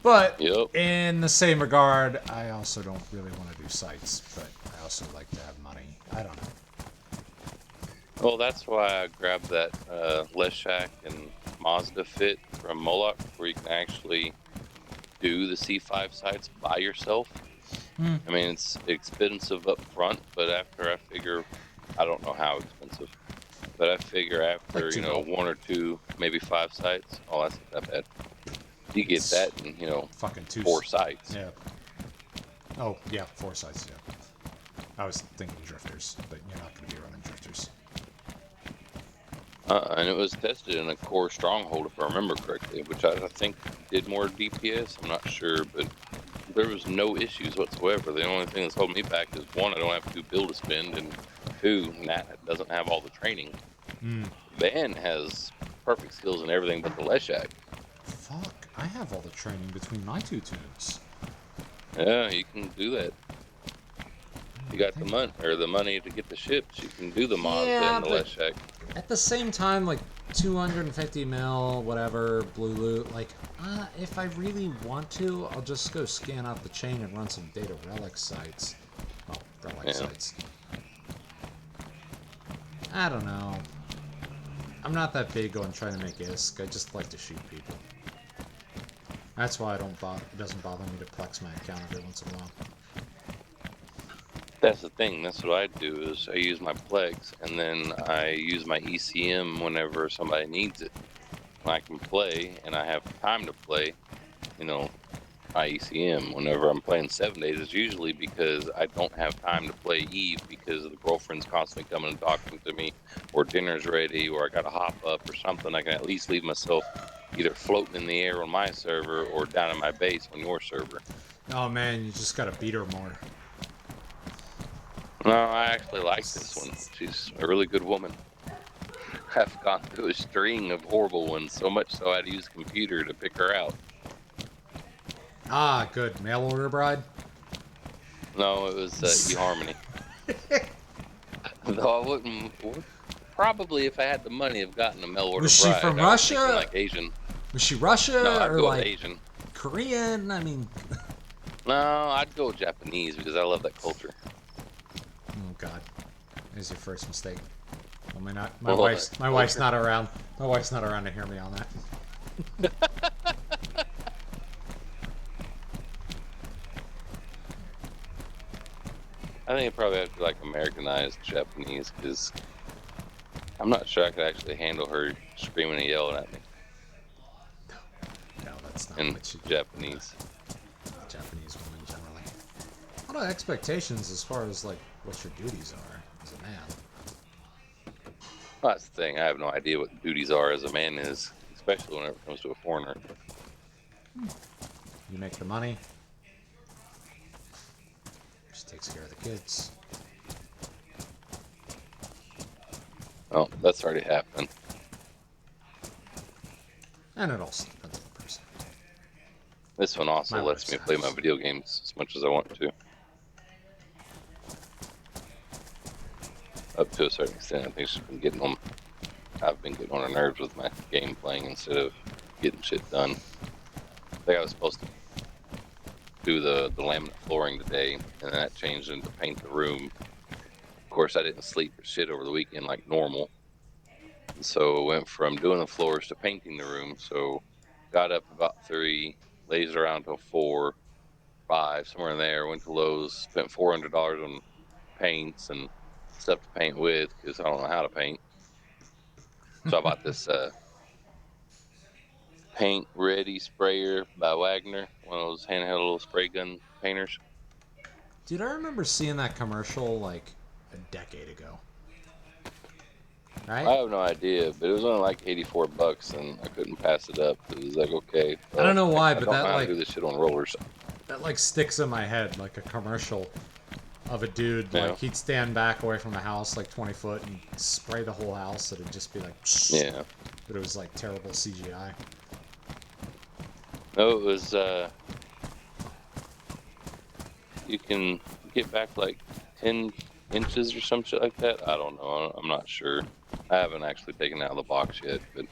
But in the same regard, I also don't really want to do sites, but I also like to have money. I don't know. Well, that's why I grabbed that Leshak and Mazda fit from Moloch, where you can actually do the C5 sites by yourself. I mean, it's expensive up front, but after I figure, I don't know how expensive, but I figure after, Like 1 or 2, maybe 5 sites, oh, that's not that bad. You get that in, fucking 4 sites. Yeah. Oh, yeah, 4 sites, yeah. I was thinking drifters, but you're not going to be running drifters. And it was tested in a core stronghold, if I remember correctly, which I think did more DPS. I'm not sure, but there was no issues whatsoever. The only thing that's holding me back is 1, I don't have 2 build to spend, and 2, Nat doesn't have all the training. Van has perfect skills in everything but the Leshak. Fuck, I have all the training between my 2 tunes. Yeah, you can do that. You got the money to get the ships. You can do the Mazda and the Leshak. At the same time, like 250 mil, whatever, blue loot. Like, if I really want to, I'll just go scan out the chain and run some data relic sites. Well, relic sites. I don't know. I'm not that big on trying to make ISK. I just like to shoot people. That's why it doesn't bother me to plex my account every once in a while. That's the thing. That's what I do is I use my Plex, and then I use my ECM whenever somebody needs it. When I can play, and I have time to play, my ECM. Whenever I'm playing 7 days, it's usually because I don't have time to play Eve because the girlfriend's constantly coming and talking to me, or dinner's ready, or I got to hop up or something. I can at least leave myself either floating in the air on my server or down in my base on your server. Oh man, you just gotta beat her more. No, I actually like this one. She's a really good woman. I've gone through a string of horrible ones, so much so I had to use a computer to pick her out. Ah, good. Mail order bride? No, it was eHarmony. Though I wouldn't, probably if I had the money, have gotten a mail order bride. Was she from Russia? Like Asian. Was she Russia No, I'd or go like with Asian. Korean? I mean... No, I'd go Japanese because I love that culture. Oh God, there's your first mistake. Well, my wife's not around. My wife's not around to hear me on that. I think it probably have to be like Americanized Japanese because I'm not sure I could actually handle her screaming and yelling at me. No, that's not in what she Japanese. Japanese women generally. What are expectations as far as like what your duties are as a man? Well, that's the thing. I have no idea what the duties are as a man is, especially whenever it comes to a foreigner. You make the money. She takes care of the kids. Oh, that's already happened. And it also depends on the person. This one also lets me play my video games as much as I want to. Up to a certain extent, I think she's been getting them I've been getting on her nerves with my game playing instead of getting shit done. I think I was supposed to do the laminate flooring today, and then that changed into paint the room. Of course, I didn't sleep for shit over the weekend like normal. And so I went from doing the floors to painting the room. So got up about 3, lays around till 4, 5, somewhere in there. Went to Lowe's, spent $400 on paints and stuff to paint with because I don't know how to paint. So I bought this Paint Ready sprayer by Wagner, one of those handheld little spray gun painters. Dude, I remember seeing that commercial like a decade ago. Right? I have no idea, but it was only like $84, and I couldn't pass it up. It was like, okay, I don't know why, I but don't that know how like to do this shit on rollers. that like sticks in my head like a commercial of a dude Yeah. like he'd stand back away from the house like 20 foot and spray the whole house. It'd just be like, Yeah. but it was like terrible CGI. No, it was. You can get back like 10 inches or some shit like that. I don't know. I'm not sure. I haven't actually taken it out of the box yet, but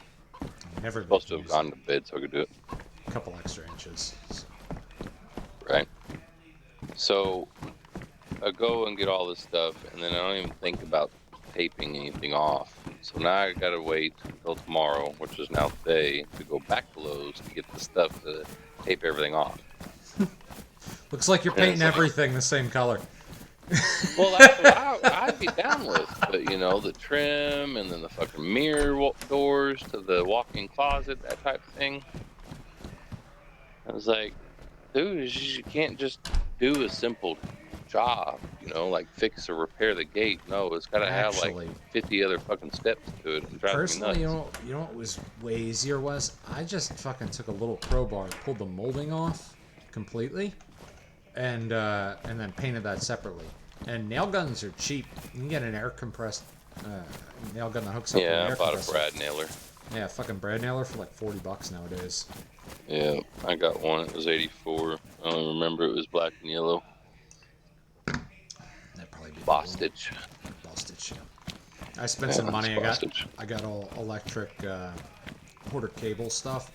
Never I'm supposed to been have used gone to bed so I could do it. a couple extra inches. So. Right. So I go and get all this stuff, and then I don't even think about taping anything off. So now I gotta wait until tomorrow, which is now today, to go back to Lowe's to get the stuff to tape everything off. Looks like you're Yeah, painting it's like- everything the same color. Well, that's what I'd be down with, but you know, the trim and then the fucking mirror doors to the walk-in closet, that type of thing. I was like, dude, you can't just do a simple job, you know, like fix or repair the gate. No, it's got to have Actually, like 50 other fucking steps to it. It drives me personally, nuts. you know what was way easier was I just fucking took a little crowbar, pulled the molding off completely, and then painted that separately. And nail guns are cheap. You can get an air compressed nail gun that hooks up. Yeah, an I air bought a compressor. brad nailer. Yeah, fucking brad nailer for like $40 nowadays. Yeah, I got one. It was 84. I don't remember. It was black and yellow. That'd probably be Bostitch. Bostitch. Yeah. I spent Yeah, some money. it's Bostitch. I got all electric quarter cable stuff.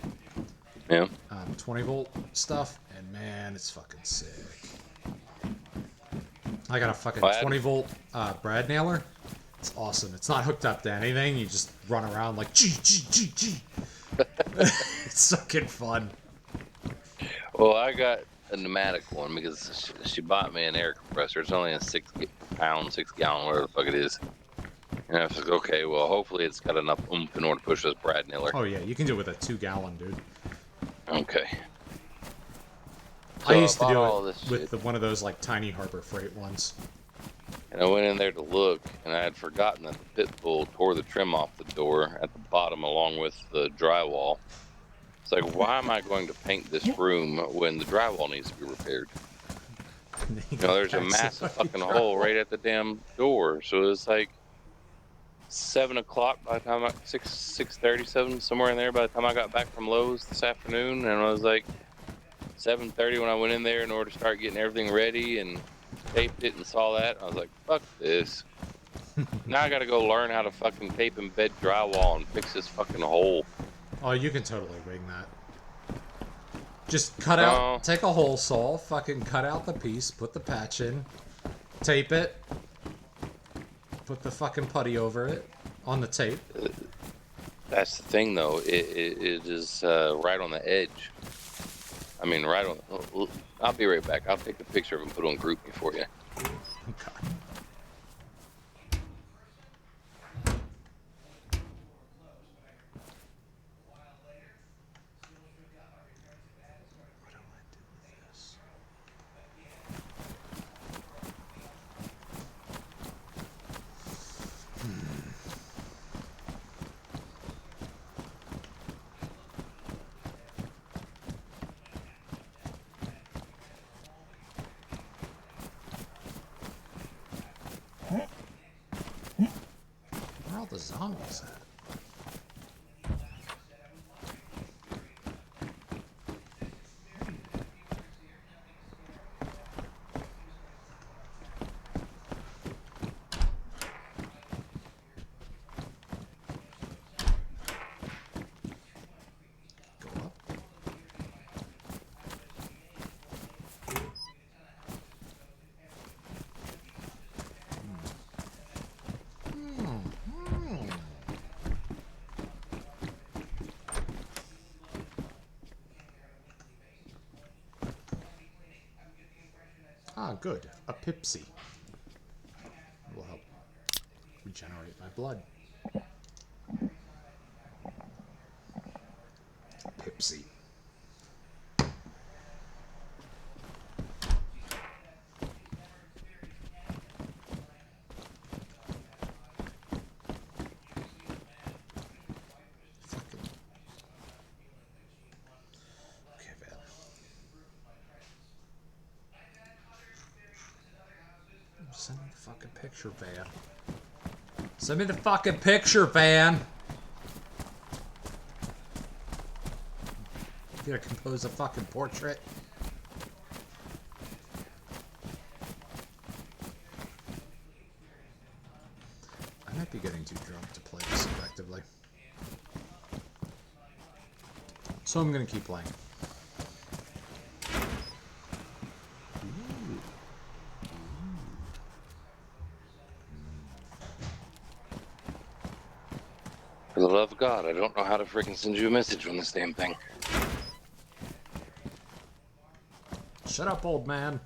Yeah. 20 volt stuff, and man, it's fucking sick. I got a fucking Well, 20 volt brad nailer. It's awesome. It's not hooked up to anything. You just run around like G G G G. It's fucking fun. Well, I got a pneumatic one because she bought me an air compressor. It's only a 6-pound, 6-gallon, whatever the fuck it is. And I was like, okay, well, hopefully it's got enough oomph in order to push this brad nailer. Oh yeah, you can do it with a 2-gallon, dude. Okay. I So used to bought do all it this with shit. one of those like tiny Harbor Freight ones. And I went in there to look, and I had forgotten that the pit bull tore the trim off the door at the bottom along with the drywall. It's like, why am I going to paint this room when the drywall needs to be repaired? You know, there's a massive fucking hole right at the damn door. So it's like 7 o'clock by the time 6:37, somewhere in there by the time I got back from Lowe's this afternoon. And I was like 7:30 when I went in there in order to start getting everything ready and taped it and saw that. I was like, fuck this. Now I gotta go learn how to fucking tape and bed drywall and fix this fucking hole. Oh, you can totally wing that. Just cut No. out, take a hole saw, fucking cut out the piece, put the patch in, tape it, put the fucking putty over it on the tape. That's the thing, though. It is right on the edge. I mean, right on. I'll be right back. I'll take a picture of it and put it on GroupMe for you. Okay. What do I do with this? Where are all the zombies at? good. A Pipsy. Will help regenerate my blood. Pipsy. Send me the fucking picture, Van. Send me the fucking picture, Van. You gotta compose a fucking portrait. I might be getting too drunk to play this effectively. So I'm gonna keep playing. For the love of God, I don't know how to freaking send you a message on this damn thing. Shut up, old man.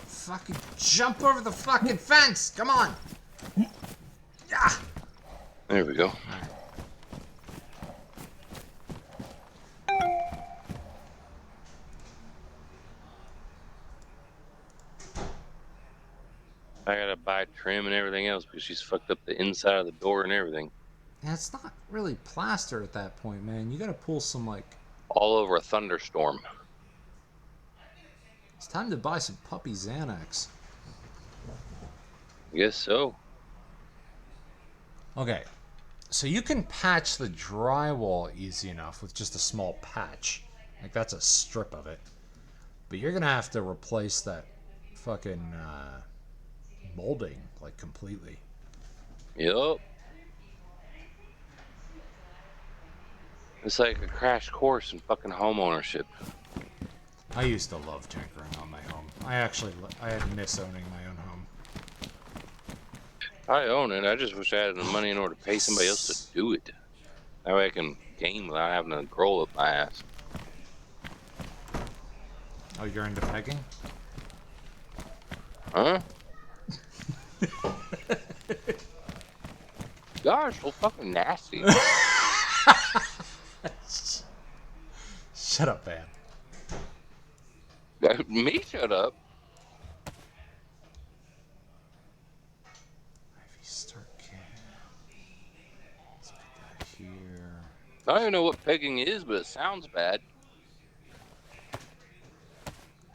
Fucking jump over the fucking fence! Come on! Ah! There we go. I gotta buy trim and everything else because she's fucked up the inside of the door and everything. Yeah, it's not really plaster at that point, man. You gotta pull some, like... All over a thunderstorm. It's time to buy some puppy Xanax. I guess so. Okay, so you can patch the drywall easy enough with just a small patch. Like, that's a strip of it. But you're gonna have to replace that fucking, molding, like, completely. Yup. It's like a crash course in fucking home ownership. I used to love tinkering on my home. I miss owning my own home. I own it. I just wish I had the money in order to pay somebody else to do it. That way I can game without having to grow up my ass. Oh, you're into pegging? Huh? Gosh, so fucking nasty. Shut up, man. Me shut up. Ivy Stark Can. Let's put that here. I don't even know what pegging is, but it sounds bad.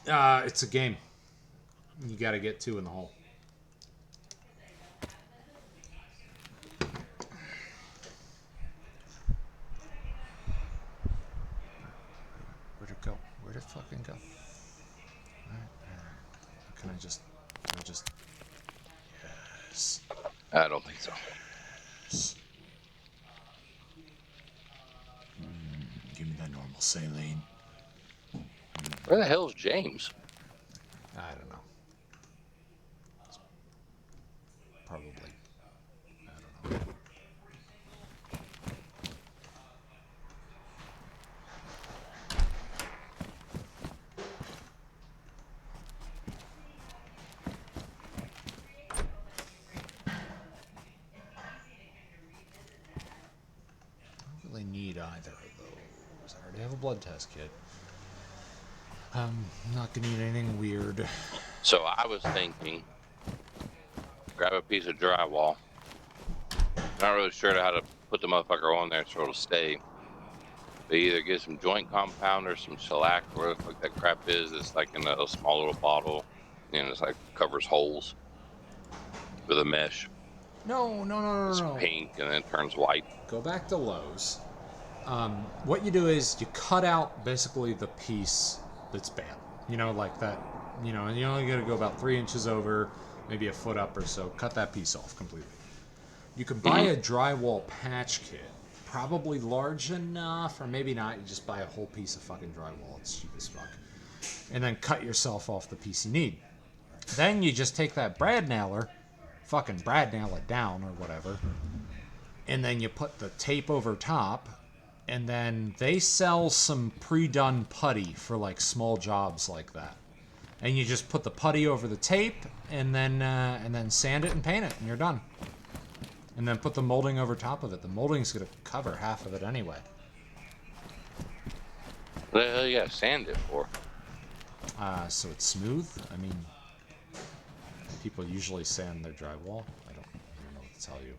It's a game. You gotta get two in the hole. Where'd it go? Where'd it fucking go? Alright. Can I just... Yes. I don't think so. Yes. Give me that normal saline. Where the hell's James? I don't know. Probably. I don't know. I don't really need either of those. I already have a blood test kit. I'm not gonna need anything weird. So I was thinking, grab a piece of drywall. Not really sure how to put the motherfucker on there so it'll stay. But either get some joint compound or some shellac or whatever the fuck that crap is. It's like in a small little bottle, and it's like covers holes with a mesh. No. It's pink and then it turns white. Go back to Lowe's. What you do is you cut out basically the piece that's bad. You know, like that, you know, and you only gotta go about 3 inches over, maybe a foot up or so. Cut that piece off completely. You can buy a drywall patch kit, probably large enough, or maybe not. You just buy a whole piece of fucking drywall. It's cheap as fuck. and then cut yourself off the piece you need. Then you just take that brad nailer, fucking brad nail it down or whatever, and then you put the tape over top, and then they sell some pre-done putty for like small jobs like that. And you just put the putty over the tape, and then sand it and paint it, and you're done. And then put the molding over top of it. The molding's gonna cover half of it anyway. What the hell you gotta sand it for? So it's smooth. I mean, people usually sand their drywall. I don't know what to tell you.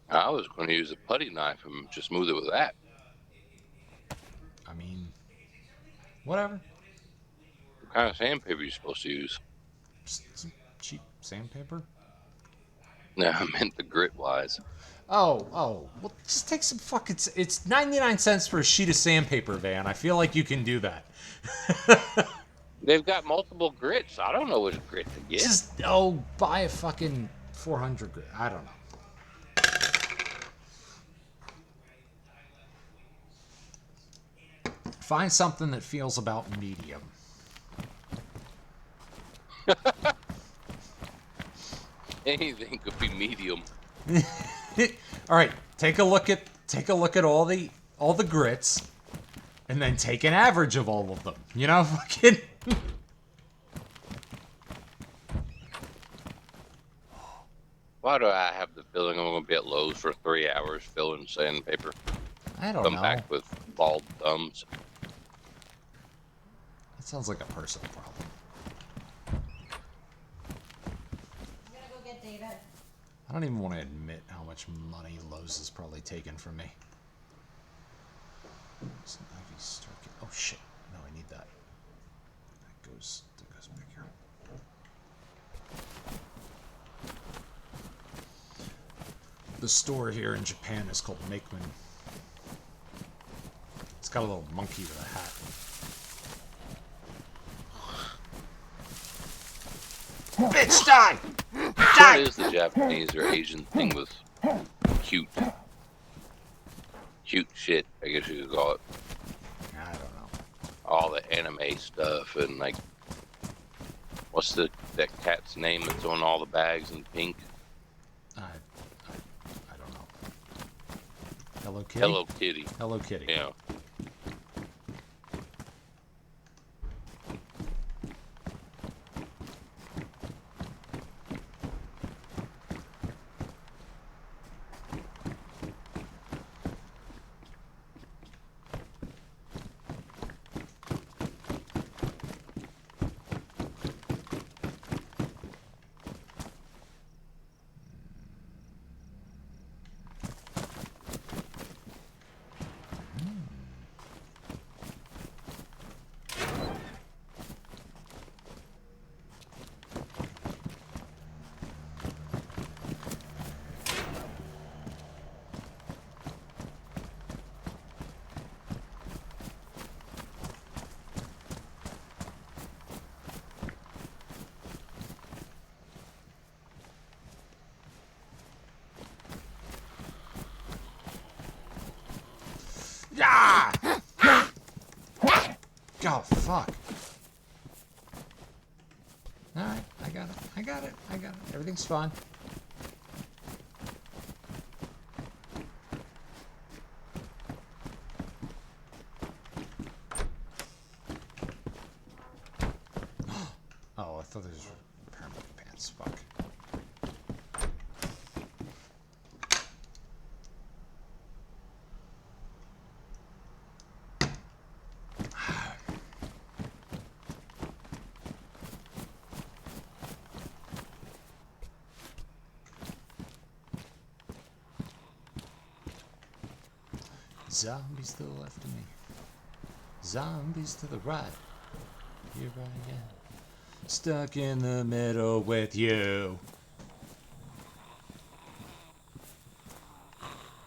I was going to use a putty knife and just smooth it with that. I mean, whatever. What kind of sandpaper are you supposed to use? Just some cheap sandpaper. No, I meant the grit wise. Oh, well, just take some fucking... It's 99 cents for a sheet of sandpaper, Van. I feel like you can do that. They've got multiple grits. I don't know which grit to get. Just, buy a fucking 400 grit. I don't know. Find something that feels about medium. Anything could be medium. All right, take a look at all the grits, and then take an average of all of them. You know, fucking. Why do I have the feeling I'm going to be at Lowe's for 3 hours filling sandpaper? I don't Come know. back with bald thumbs. That sounds like a personal problem. I'm gonna go get David. I don't even want to admit how much money Lowe's has probably taken from me. Some Ivy Star kit. Oh shit! No, I need that. That goes back here. The store here in Japan is called Makeman. It's got a little monkey with a hat. Bitch, die! What is the Japanese or Asian thing with cute? Cute shit, I guess you could call it. I don't know. All the anime stuff and like, what's that cat's name that's on all the bags in pink? I don't know. Hello Kitty? Hello Kitty. Hello Kitty. Yeah. Ah! Oh, fuck. Alright, I got it. Everything's fine. Oh, I thought those were paramedic pants. Fuck. Zombies to the left of me. Zombies to the right. Here I am. Stuck in the middle with you.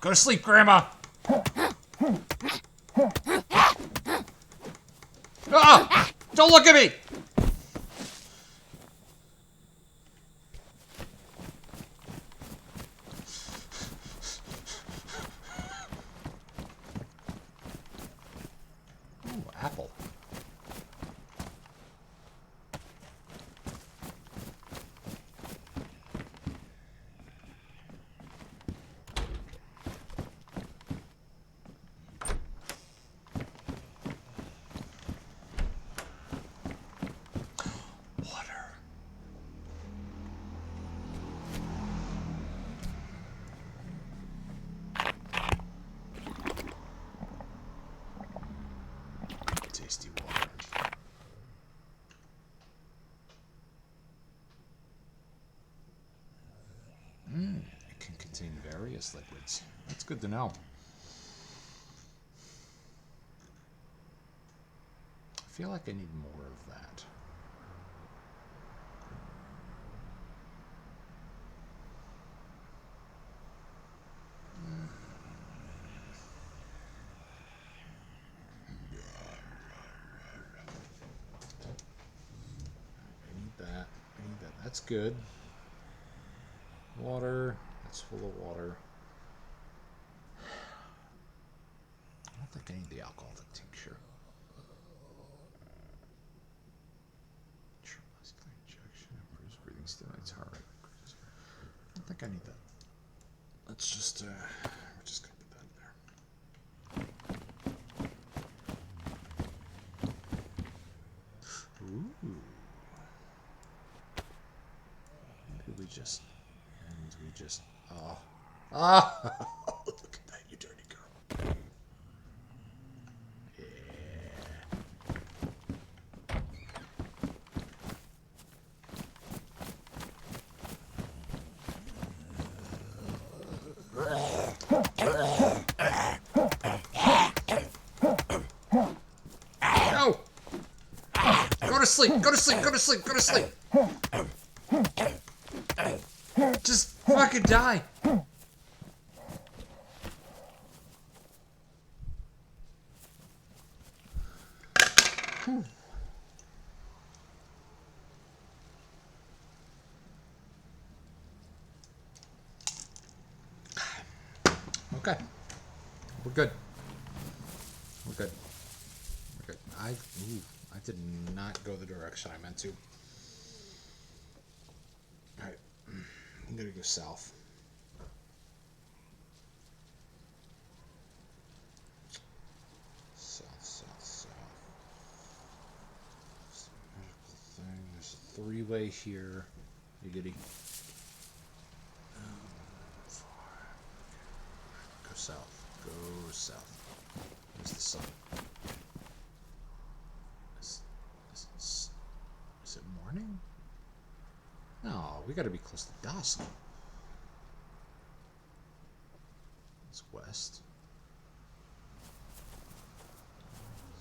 Go to sleep, Grandma! Ah! Don't look at me! aqueous liquids. That's good to know. I feel like I need more of that. I need that. I need that. That's good. Water. That's full of water. I don't think I need the alcoholic tincture. Muscular injection improves breathing, stimulates heart rate. I don't think I need that. Let's just we're just gonna put that in there. Ooh. Maybe we just look at that, you dirty girl. No! Go to sleep! Go to sleep! Go to sleep! Go to sleep! Just fucking die! Okay. We're good. We're good. We're good. I did not go the direction I meant to. Alright. I'm gonna go south. South. There's a medical thing. There's a three-way here. Giggity. Go south. Go south. Where's the sun? Is it morning? No, we gotta be close to dusk. It's west.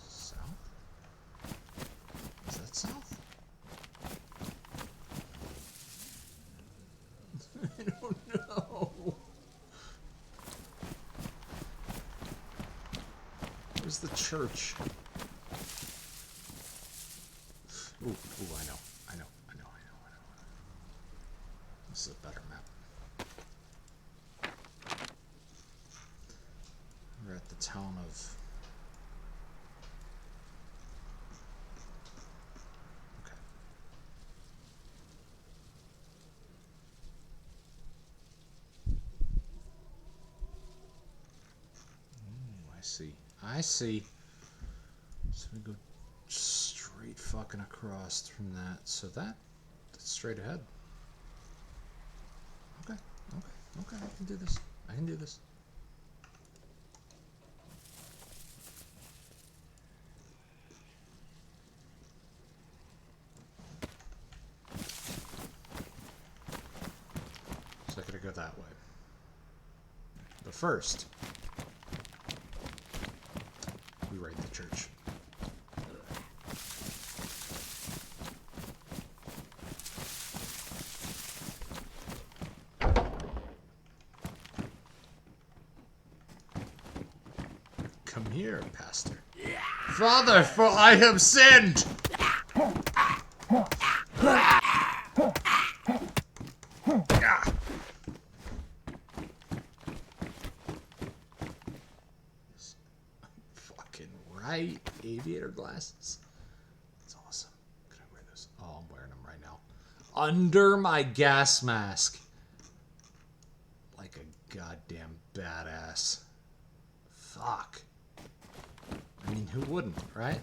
South? Is that south? I don't know. Where's the church? Ooh, I know. This is a better map. We're at the town of... Okay. I see. So we go straight fucking across from that. So that's straight ahead. Okay, I can do this. So I gotta go that way. But first, we raid the church. Come here, Pastor. Father, for I have sinned! Fucking right. Aviator glasses. That's awesome. Can I wear those? Oh, I'm wearing them right now. Under my gas mask. Like a goddamn badass. Fuck. I mean, who wouldn't, right?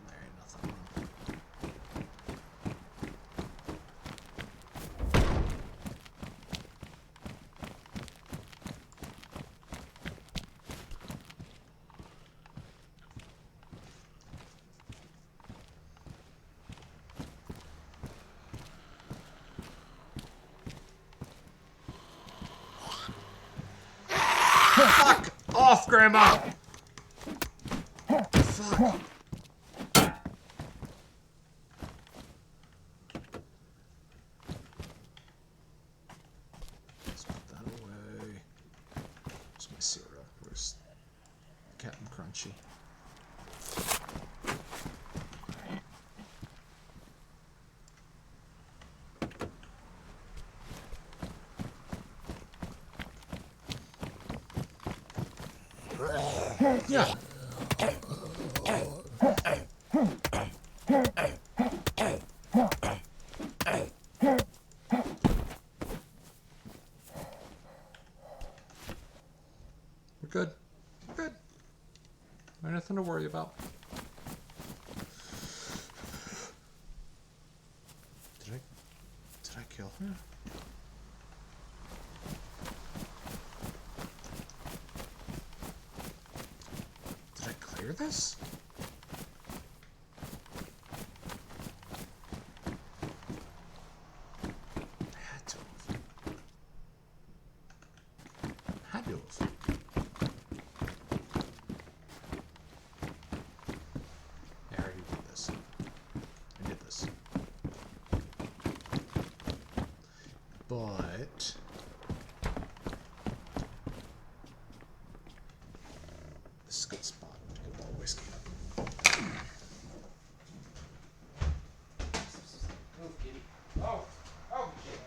There ain't nothing wrong. Grandma! Fuck. Let's put that away. Where's my cereal? Where's Captain Crunchy? Yeah. We're good. We're good. Nothing to worry about. Did I kill her? Did I clear this? Had to have. Had to have. I already did this. I did this. But this is a good spot to get all whiskey up. Move, kitty. Oh, kitty.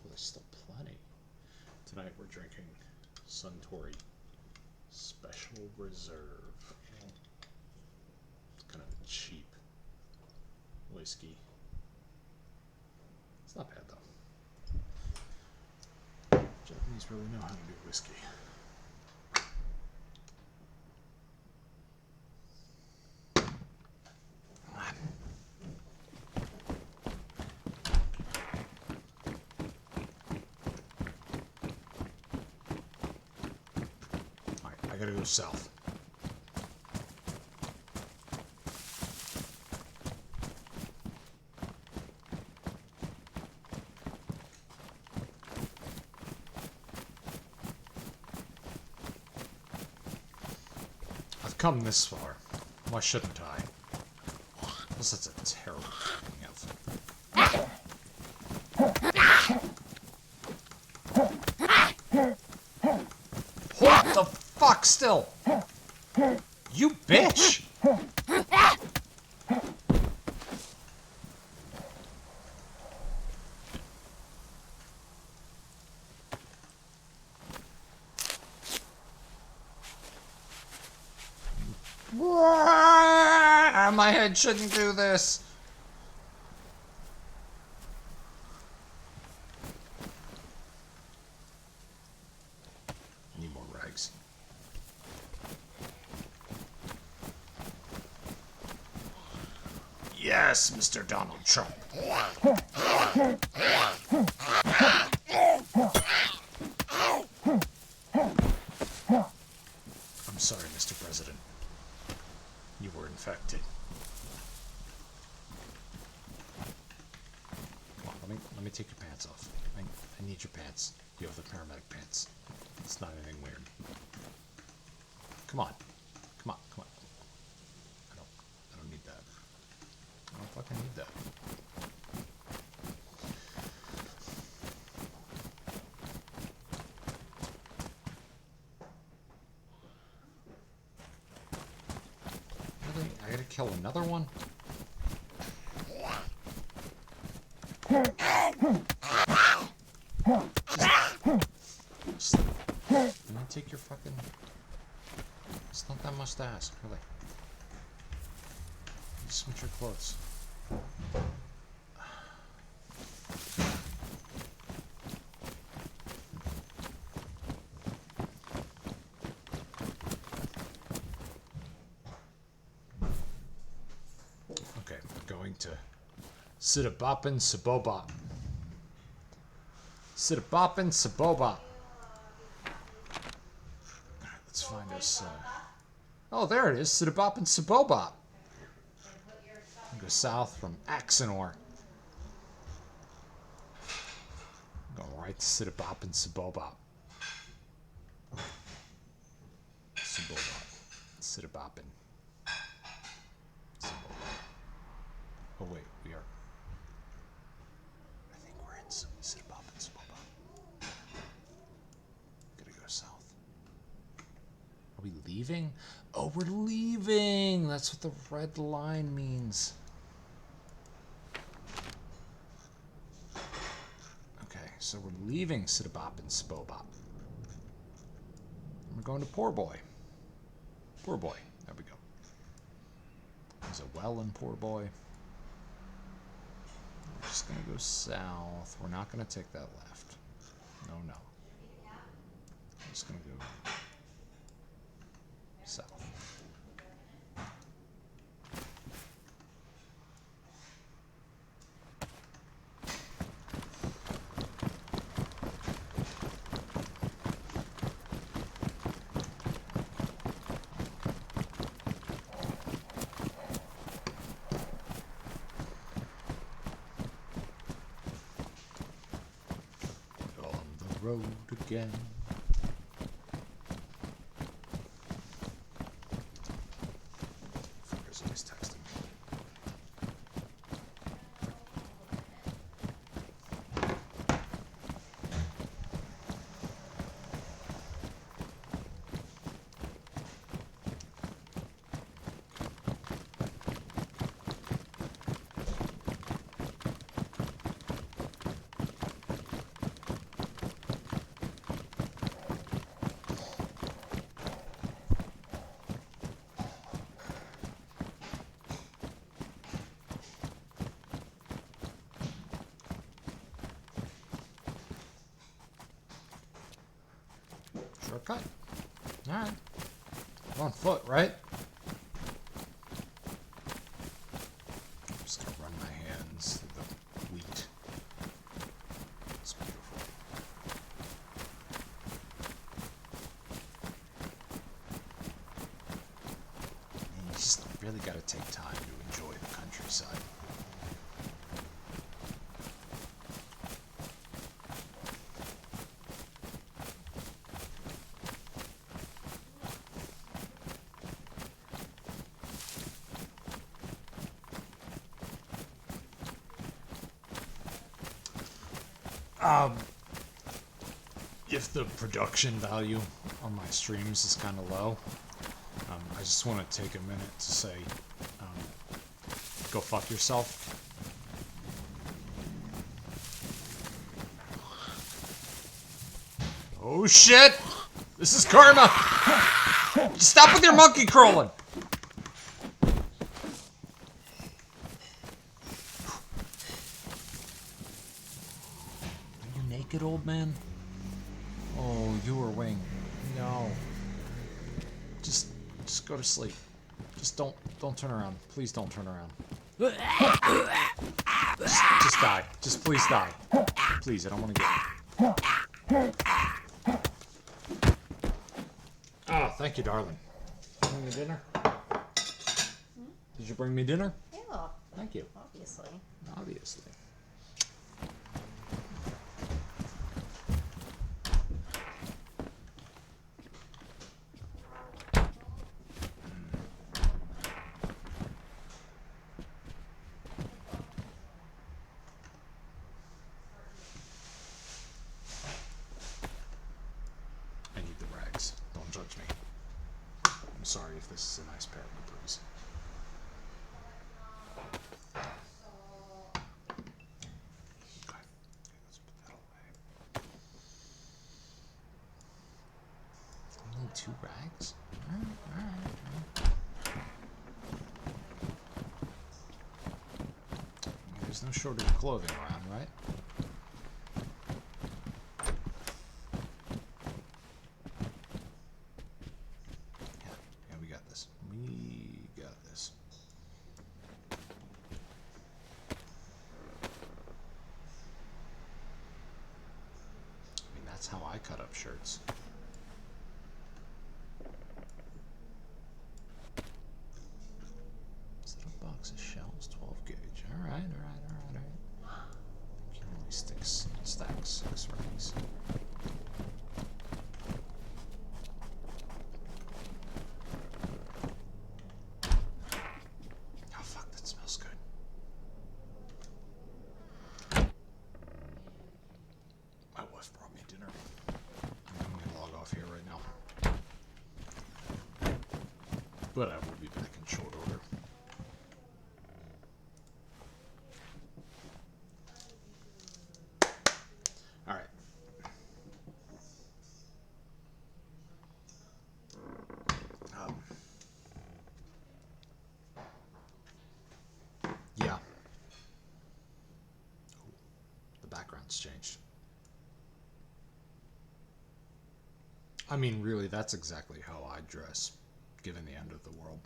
There's still plenty. Tonight we're drinking Suntory Special Reserve. It's kind of a cheap whiskey. It's not bad though. Japanese really know how to do whiskey. I gotta go south. I've come this far. Why shouldn't I? Plus, that's a terrible fucking outfit. What the fuck still? You bitch! My head shouldn't do this. Need more rags. Yes, Mr. Donald Trump. I'm sorry, Mr. President. You were infected. Come on, let me take your pants off. I need your pants. You have the paramedic pants. It's not anything weird. Come on. Come on, come on. I don't need that. I don't fucking need that. Really? I gotta kill another one? Just let me take your fucking... It's not that much to ask, really. You switch your clothes. Okay, we're going to Sitaboppin Sabobop. Sitaboppin Sabobop. Alright, let's find us. Oh, there it is. Sitaboppin Sabobop. Go south from Axanor. Go right to Sitaboppin Sabobop. Sabobop. Sitaboppin. Oh wait, we are. I think we're in Sitaboppin Sabobop. Gotta go south. Are we leaving? Oh, we're leaving! That's what the red line means. Okay, so we're leaving Sitaboppin Sabobop. We're going to Poor Boy. Poor Boy. There we go. There's a well in Poor Boy. We're just going to go south. We're not going to take that left. No, no. I'm just going to go south. Road again. Fucker's always texting me. Shortcut. Alright. I'm on foot, right? I'm just gonna run my hands through the wheat. It's beautiful. And you just really gotta take time to enjoy the countryside. If the production value on my streams is kind of low, I just want to take a minute to say, go fuck yourself. Oh shit! This is karma! Stop with your monkey crawling! Are you naked, old man? Oh, you were wing. No. Just go to sleep. Just don't turn around. Please don't turn around. Just die. Just please die. Please, I don't want to get. Oh, thank you, darling. Bring me dinner? Did you bring me dinner? Yeah, Thank you. obviously. Obviously. I need the rags. Don't judge me. I'm sorry if this is a nice pair of capris. 2 rags? Alright. There's no shortage of clothing around, right? Yeah, we got this. We got this. I mean, that's how I cut up shirts. Is that a box of shells? 12 gauge. Alright. You can only stack 6 rags. Oh fuck, that smells good. My wife brought me dinner. I'm gonna log off here right now. But I will be back in short order. Alright. Yeah. The background's changed. I mean, really, that's exactly how I dress, given the end of the world.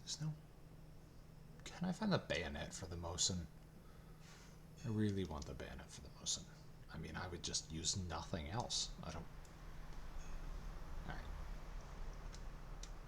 There's no... Can I find the bayonet for the Mosin? I really want the bayonet for the Mosin. I mean, I would just use nothing else.